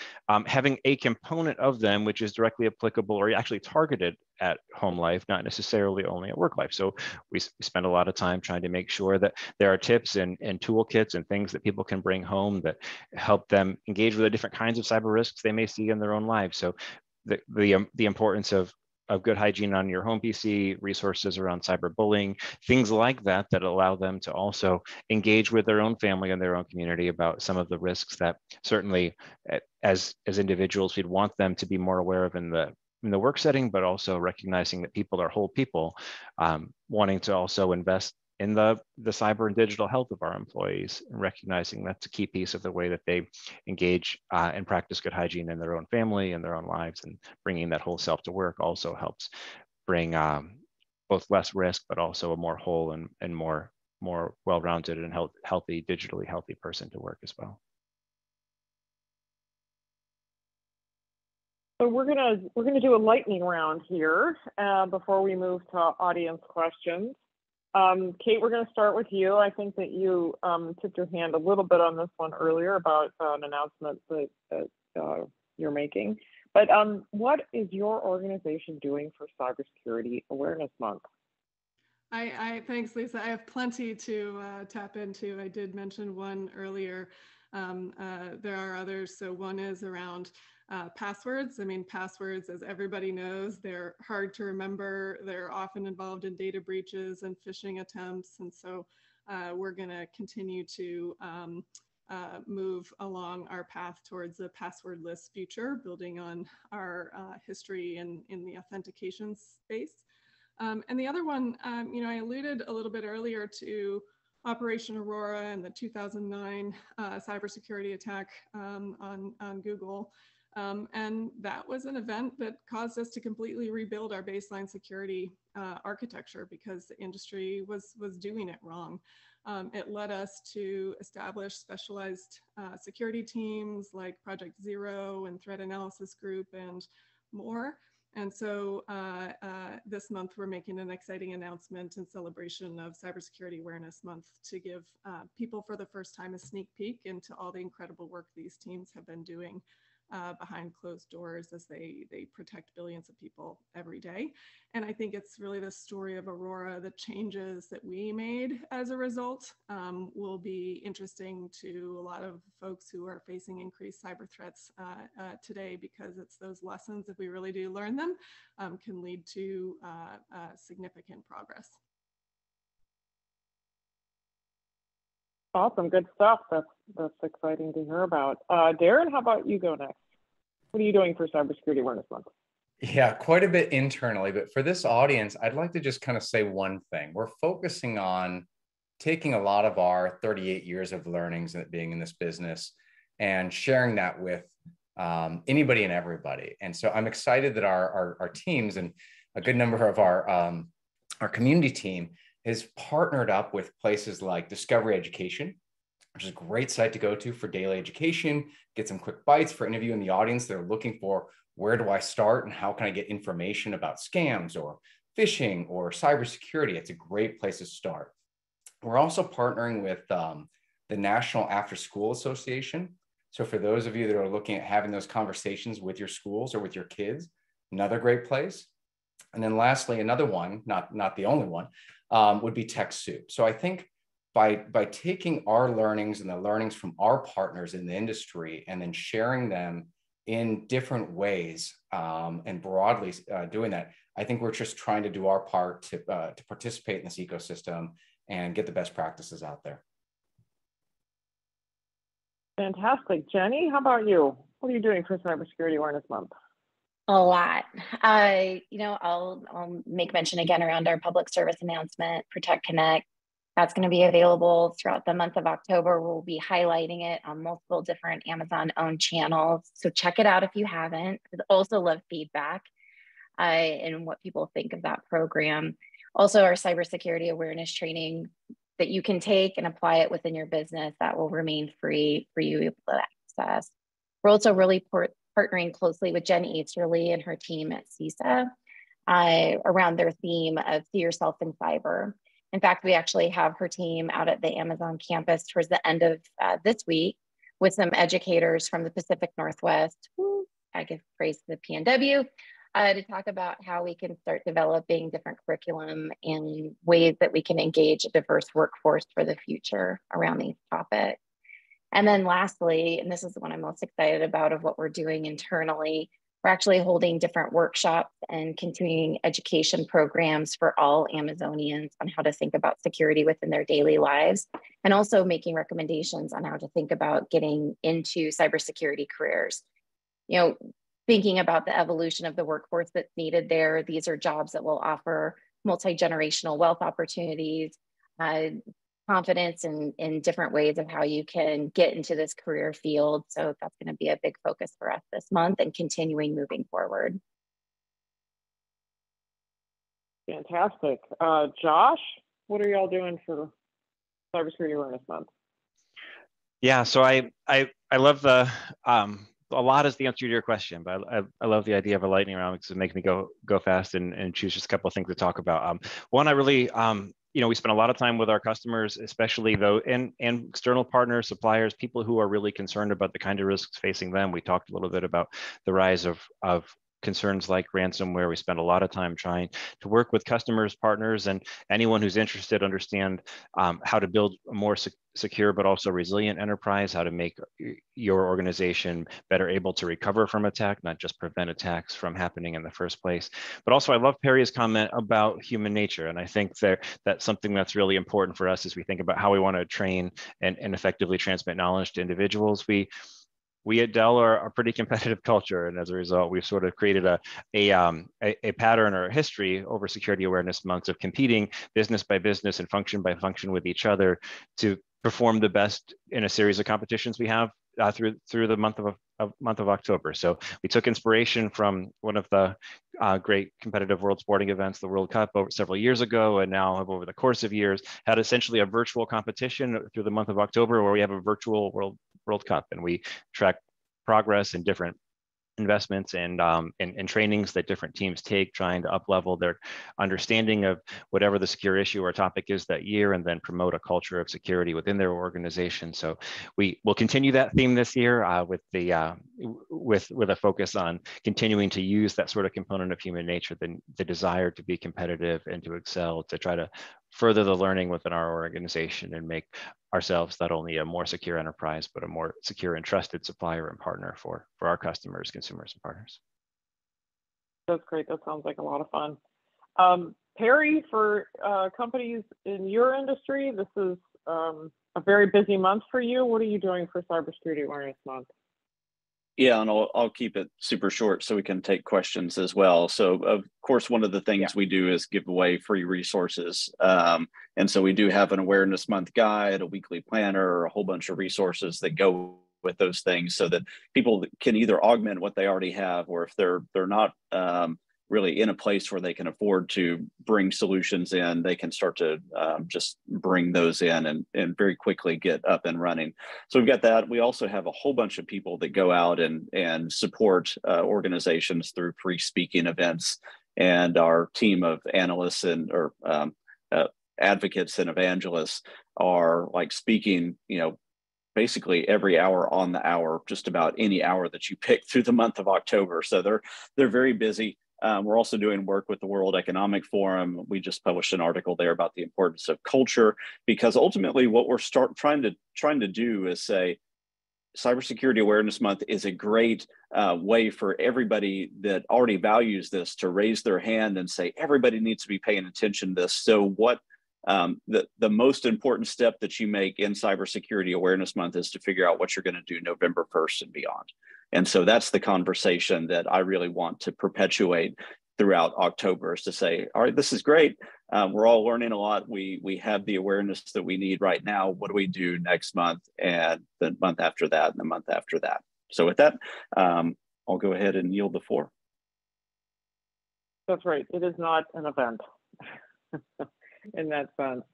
having a component of them which is directly applicable or actually targeted at home life, not necessarily only at work life. So we spend a lot of time trying to make sure that there are tips and toolkits and things that people can bring home that help them engage with the different kinds of cyber risks they may see in their own lives. So the importance of good hygiene on your home PC, resources around cyberbullying, things like that, that allow them to also engage with their own family and their own community about some of the risks that certainly as individuals, we'd want them to be more aware of in the work setting, but also recognizing that people are whole people, wanting to also invest in the cyber and digital health of our employees, and recognizing that's a key piece of the way that they engage and practice good hygiene in their own family and their own lives, and bringing that whole self to work also helps bring both less risk, but also a more whole and more well-rounded and healthy, digitally healthy person to work as well. So we're gonna do a lightning round here before we move to audience questions. Kate, we're going to start with you. I think that you took your hand a little bit on this one earlier about an announcement that you're making. But what is your organization doing for Cybersecurity Awareness Month? Thanks, Lisa. I have plenty to tap into. I did mention one earlier. There are others. So one is around passwords. I mean, passwords, as everybody knows, they're hard to remember. They're often involved in data breaches and phishing attempts. And so we're going to continue to move along our path towards a passwordless future, building on our history in the authentication space. And the other one, I alluded a little bit earlier to Operation Aurora and the 2009 cybersecurity attack on Google. And that was an event that caused us to completely rebuild our baseline security architecture because the industry was doing it wrong. It led us to establish specialized security teams like Project Zero and Threat Analysis Group and more. And so this month, we're making an exciting announcement in celebration of Cybersecurity Awareness Month to give people for the first time a sneak peek into all the incredible work these teams have been doing behind closed doors as they protect billions of people every day. And I think it's really the story of Aurora, the changes that we made as a result will be interesting to a lot of folks who are facing increased cyber threats today, because it's those lessons, if we really do learn them, can lead to significant progress. Awesome, good stuff. That's exciting to hear about. Darren, how about you go next? What are you doing for Cybersecurity Awareness Month? Yeah, quite a bit internally, but for this audience, I'd like to just kind of say one thing. We're focusing on taking a lot of our 38 years of learnings and being in this business and sharing that with anybody and everybody. And so I'm excited that our teams and a good number of our community team has partnered up with places like Discovery Education, which is a great site to go to for daily education, get some quick bites for any of you in the audience that are looking for where do I start and how can I get information about scams or phishing or cybersecurity. It's a great place to start. We're also partnering with the National After School Association. So for those of you that are looking at having those conversations with your schools or with your kids, another great place. And then lastly, another one, not the only one, would be Techsoup. So I think by taking our learnings and the learnings from our partners in the industry and then sharing them in different ways and broadly doing that, I think we're just trying to do our part to participate in this ecosystem and get the best practices out there. Fantastic. Jenny, how about you? What are you doing for Cybersecurity Awareness Month? A lot. I'll make mention again around our public service announcement, Protect Connect. That's going to be available throughout the month of October. We'll be highlighting it on multiple different Amazon-owned channels. So check it out if you haven't. I'd also love feedback and what people think of that program. Also, our cybersecurity awareness training that you can take and apply it within your business, that will remain free for you to access. We're also really partnering closely with Jen Easterly and her team at CISA around their theme of See Yourself in Cyber. In fact, we actually have her team out at the Amazon campus towards the end of this week with some educators from the Pacific Northwest. Woo, I give praise to the PNW to talk about how we can start developing different curriculum and ways that we can engage a diverse workforce for the future around these topics. And then lastly, and this is the one I'm most excited about of what we're doing internally, we're actually holding different workshops and continuing education programs for all Amazonians on how to think about security within their daily lives, and also making recommendations on how to think about getting into cybersecurity careers. You know, thinking about the evolution of the workforce that's needed there. These are jobs that will offer multi-generational wealth opportunities, confidence in different ways of how you can get into this career field. So that's going to be a big focus for us this month and continuing moving forward. Fantastic. Josh, what are y'all doing for Cybersecurity Awareness Month? Yeah, so I love the a lot is the answer to your question, but I love the idea of a lightning round because it makes me go fast and choose just a couple of things to talk about. One, I really, you know, we spend a lot of time with our customers, especially though, and external partners, suppliers, people who are really concerned about the kind of risks facing them. We talked a little bit about the rise of concerns like ransomware. We spend a lot of time trying to work with customers, partners, and anyone who's interested understand how to build a more secure but also resilient enterprise, how to make your organization better able to recover from attack, not just prevent attacks from happening in the first place. But also I love Perry's comment about human nature. And I think that's something that's really important for us as we think about how we want to train and effectively transmit knowledge to individuals. We at Dell are a pretty competitive culture, and as a result, we've sort of created a pattern or a history over Security Awareness Months of competing business by business and function by function with each other to perform the best in a series of competitions we have through the month of October. So we took inspiration from one of the great competitive world sporting events, the World Cup, over several years ago, and now have over the course of years had essentially a virtual competition through the month of October where we have a virtual World Cup, and we track progress in different investments and trainings that different teams take, trying to up-level their understanding of whatever the secure issue or topic is that year, and then promote a culture of security within their organization. So we will continue that theme this year with a focus on continuing to use that sort of component of human nature, the desire to be competitive and to excel, to try to further the learning within our organization and make ourselves not only a more secure enterprise, but a more secure and trusted supplier and partner for our customers, consumers, and partners. That's great. That sounds like a lot of fun. Perry, for companies in your industry, this is a very busy month for you. What are you doing for Cybersecurity Awareness Month? Yeah, and I'll keep it super short so we can take questions as well. So, of course, one of the things we do is give away free resources. And so we do have an Awareness Month guide, a weekly planner, a whole bunch of resources that go with those things so that people can either augment what they already have, or if they're not really in a place where they can afford to bring solutions in, they can start to just bring those in and very quickly get up and running. So we've got that. We also have a whole bunch of people that go out and support organizations through free speaking events. And our team of analysts or advocates and evangelists are like speaking, basically every hour on the hour, just about any hour that you pick through the month of October. So they're very busy. We're also doing work with the World Economic Forum. We just published an article there about the importance of culture, because ultimately what we're trying to do is say, Cybersecurity Awareness Month is a great way for everybody that already values this to raise their hand and say, everybody needs to be paying attention to this. So what the most important step that you make in Cybersecurity Awareness Month is to figure out what you're going to do November 1st and beyond. And so that's the conversation that I really want to perpetuate throughout October, is to say, all right, this is great. We're all learning a lot. We have the awareness that we need right now. What do we do next month, and the month after that, and the month after that? So with that, I'll go ahead and yield the floor. That's right. It is not an event in that sense.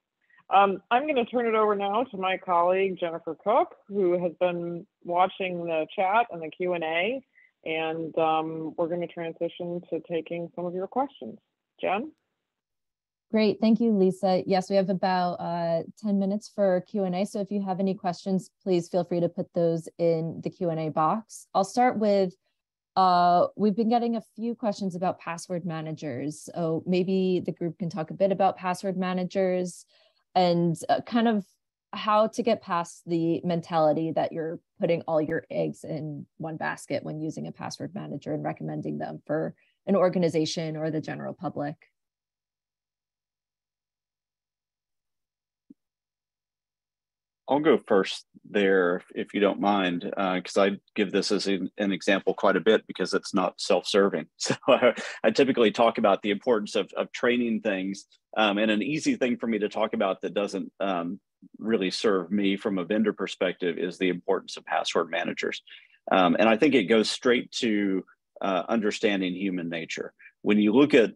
I'm going to turn it over now to my colleague, Jennifer Cook, who has been watching the chat and the Q&A, and we're going to transition to taking some of your questions. Jen? Great, thank you, Lisa. Yes, we have about 10 minutes for Q&A. So if you have any questions, please feel free to put those in the Q&A box. I'll start with, we've been getting a few questions about password managers. So maybe the group can talk a bit about password managers and kind of how to get past the mentality that you're putting all your eggs in one basket when using a password manager and recommending them for an organization or the general public. I'll go first there, if you don't mind, because I give this as an example quite a bit because it's not self-serving. So I typically talk about the importance of training things, and an easy thing for me to talk about that doesn't really serve me from a vendor perspective is the importance of password managers. And I think it goes straight to understanding human nature. When you look at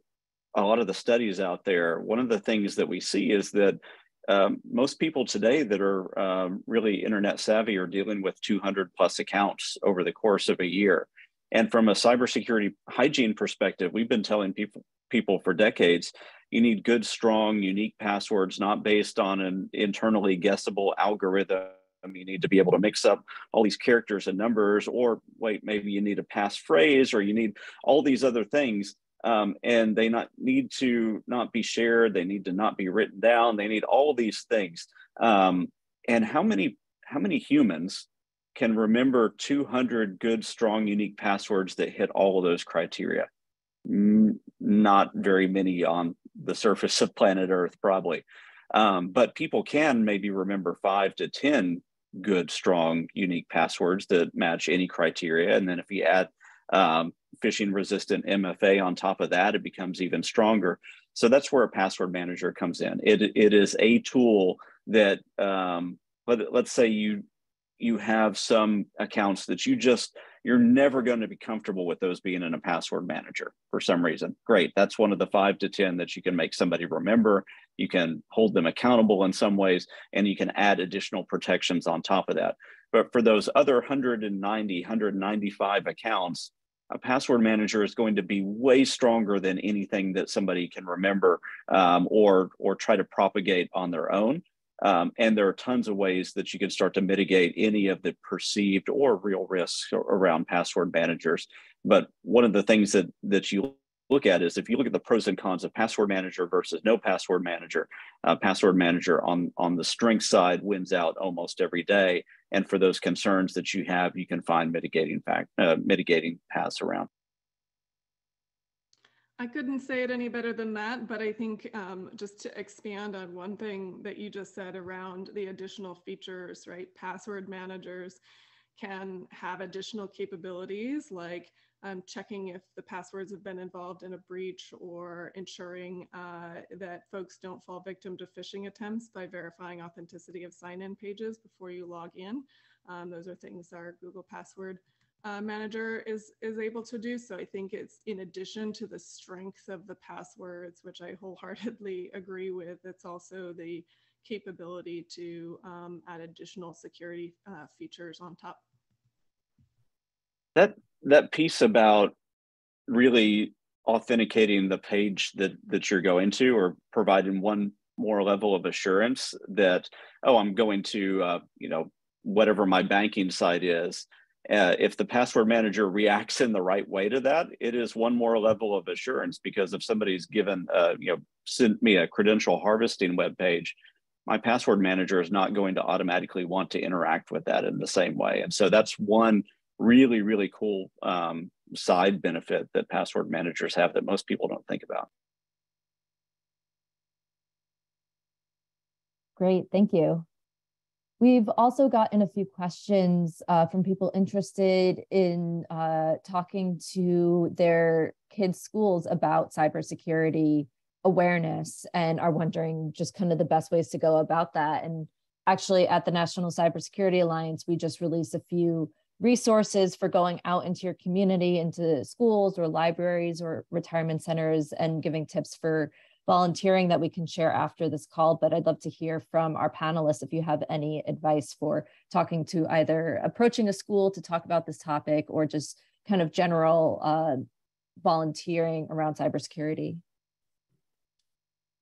a lot of the studies out there, one of the things that we see is that most people today that are really internet savvy are dealing with 200 plus accounts over the course of a year. And from a cybersecurity hygiene perspective, we've been telling people for decades, you need good, strong, unique passwords, not based on an internally guessable algorithm. You need to be able to mix up all these characters and numbers, or wait, maybe you need a passphrase, or you need all these other things. And they need to not be shared. They need to not be written down. They need all of these things. And how many humans can remember 200 good, strong, unique passwords that hit all of those criteria? Not very many on the surface of planet Earth, probably. But people can maybe remember 5 to 10 good, strong, unique passwords that match any criteria. And then if you add phishing resistant MFA on top of that, it becomes even stronger. So that's where a password manager comes in. It is a tool that, let's say you have some accounts that you're never going to be comfortable with those being in a password manager for some reason. Great. That's one of the 5 to 10 that you can make somebody remember. You can hold them accountable in some ways, and you can add additional protections on top of that. But for those other 195 accounts, a password manager is going to be way stronger than anything that somebody can remember or try to propagate on their own. And there are tons of ways that you can start to mitigate any of the perceived or real risks around password managers. But one of the things that you look at is, if you look at the pros and cons of password manager versus no password manager, password manager on the strength side wins out almost every day. And for those concerns that you have, you can find mitigating paths around. I couldn't say it any better than that, but I think just to expand on one thing that you just said around the additional features, right? Password managers can have additional capabilities like checking if the passwords have been involved in a breach, or ensuring that folks don't fall victim to phishing attempts by verifying authenticity of sign-in pages before you log in. Those are things our Google Password Manager is able to do. So I think it's in addition to the strength of the passwords, which I wholeheartedly agree with, it's also the capability to add additional security features on top. That piece about really authenticating the page that you're going to, or providing one more level of assurance that, oh, I'm going to whatever my banking site is. If the password manager reacts in the right way to that, it is one more level of assurance, because if somebody's sent me a credential harvesting web page, my password manager is not going to automatically want to interact with that in the same way. And so that's one really, really cool side benefit that password managers have that most people don't think about. Great, thank you. We've also gotten a few questions from people interested in talking to their kids' schools about cybersecurity awareness, and are wondering just kind of the best ways to go about that. And actually at the National Cybersecurity Alliance, we just released a few resources for going out into your community, into schools or libraries or retirement centers, and giving tips for volunteering that we can share after this call. But I'd love to hear from our panelists if you have any advice for talking to either approaching a school to talk about this topic, or just kind of general volunteering around cybersecurity.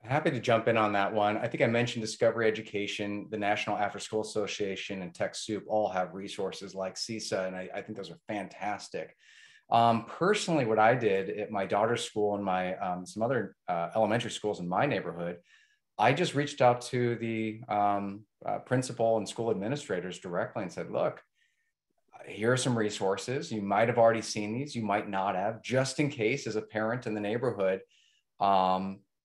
Happy to jump in on that one. I think I mentioned Discovery Education, the National After School Association, and Techsoup all have resources like CISA, and I think those are fantastic. Personally, what I did at my daughter's school and my some other elementary schools in my neighborhood, I just reached out to the principal and school administrators directly and said, look, here are some resources. You might have already seen these, you might not have, just in case as a parent in the neighborhood.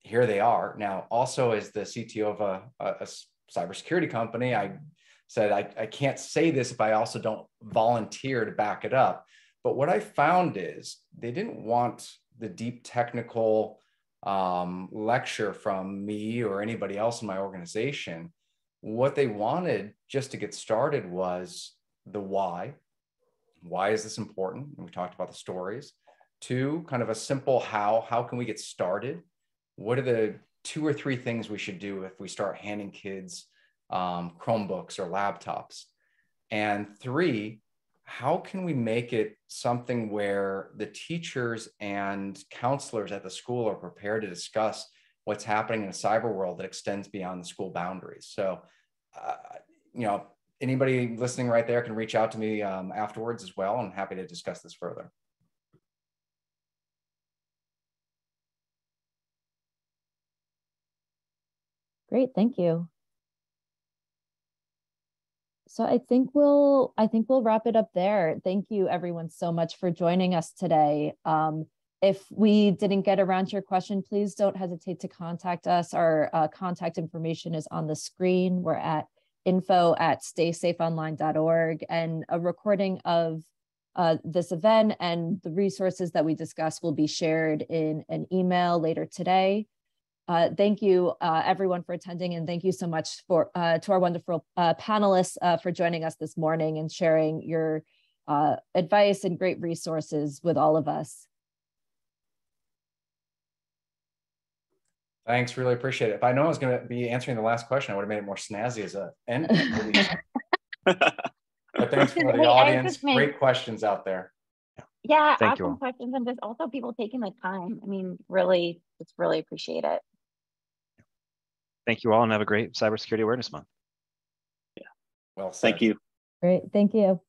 Here they are. Now, also as the CTO of a cybersecurity company, I said, I can't say this if I also don't volunteer to back it up. But what I found is they didn't want the deep technical lecture from me or anybody else in my organization. What they wanted just to get started was the why. Why is this important? And we talked about the stories. 2, kind of a simple how can we get started? What are the 2 or 3 things we should do if we start handing kids Chromebooks or laptops? And 3, how can we make it something where the teachers and counselors at the school are prepared to discuss what's happening in a cyber world that extends beyond the school boundaries? So, you know, anybody listening right there can reach out to me afterwards as well. I'm happy to discuss this further. Great, thank you. So I think we'll wrap it up there. Thank you everyone so much for joining us today. If we didn't get around to your question, please don't hesitate to contact us. Our contact information is on the screen. We're at info@StaySafeOnline.org, and a recording of this event and the resources that we discussed will be shared in an email later today. Thank you everyone for attending, and thank you so much to our wonderful panelists for joining us this morning and sharing your advice and great resources with all of us. Thanks, really appreciate it. If I know I was going to be answering the last question, I would have made it more snazzy as an end. But thanks for the audience. Great questions out there. Yeah, awesome questions, and just also people taking the time. I mean, really, just really appreciate it. Thank you all, and have a great Cybersecurity Awareness Month. Yeah. Well, thank you. Great, thank you.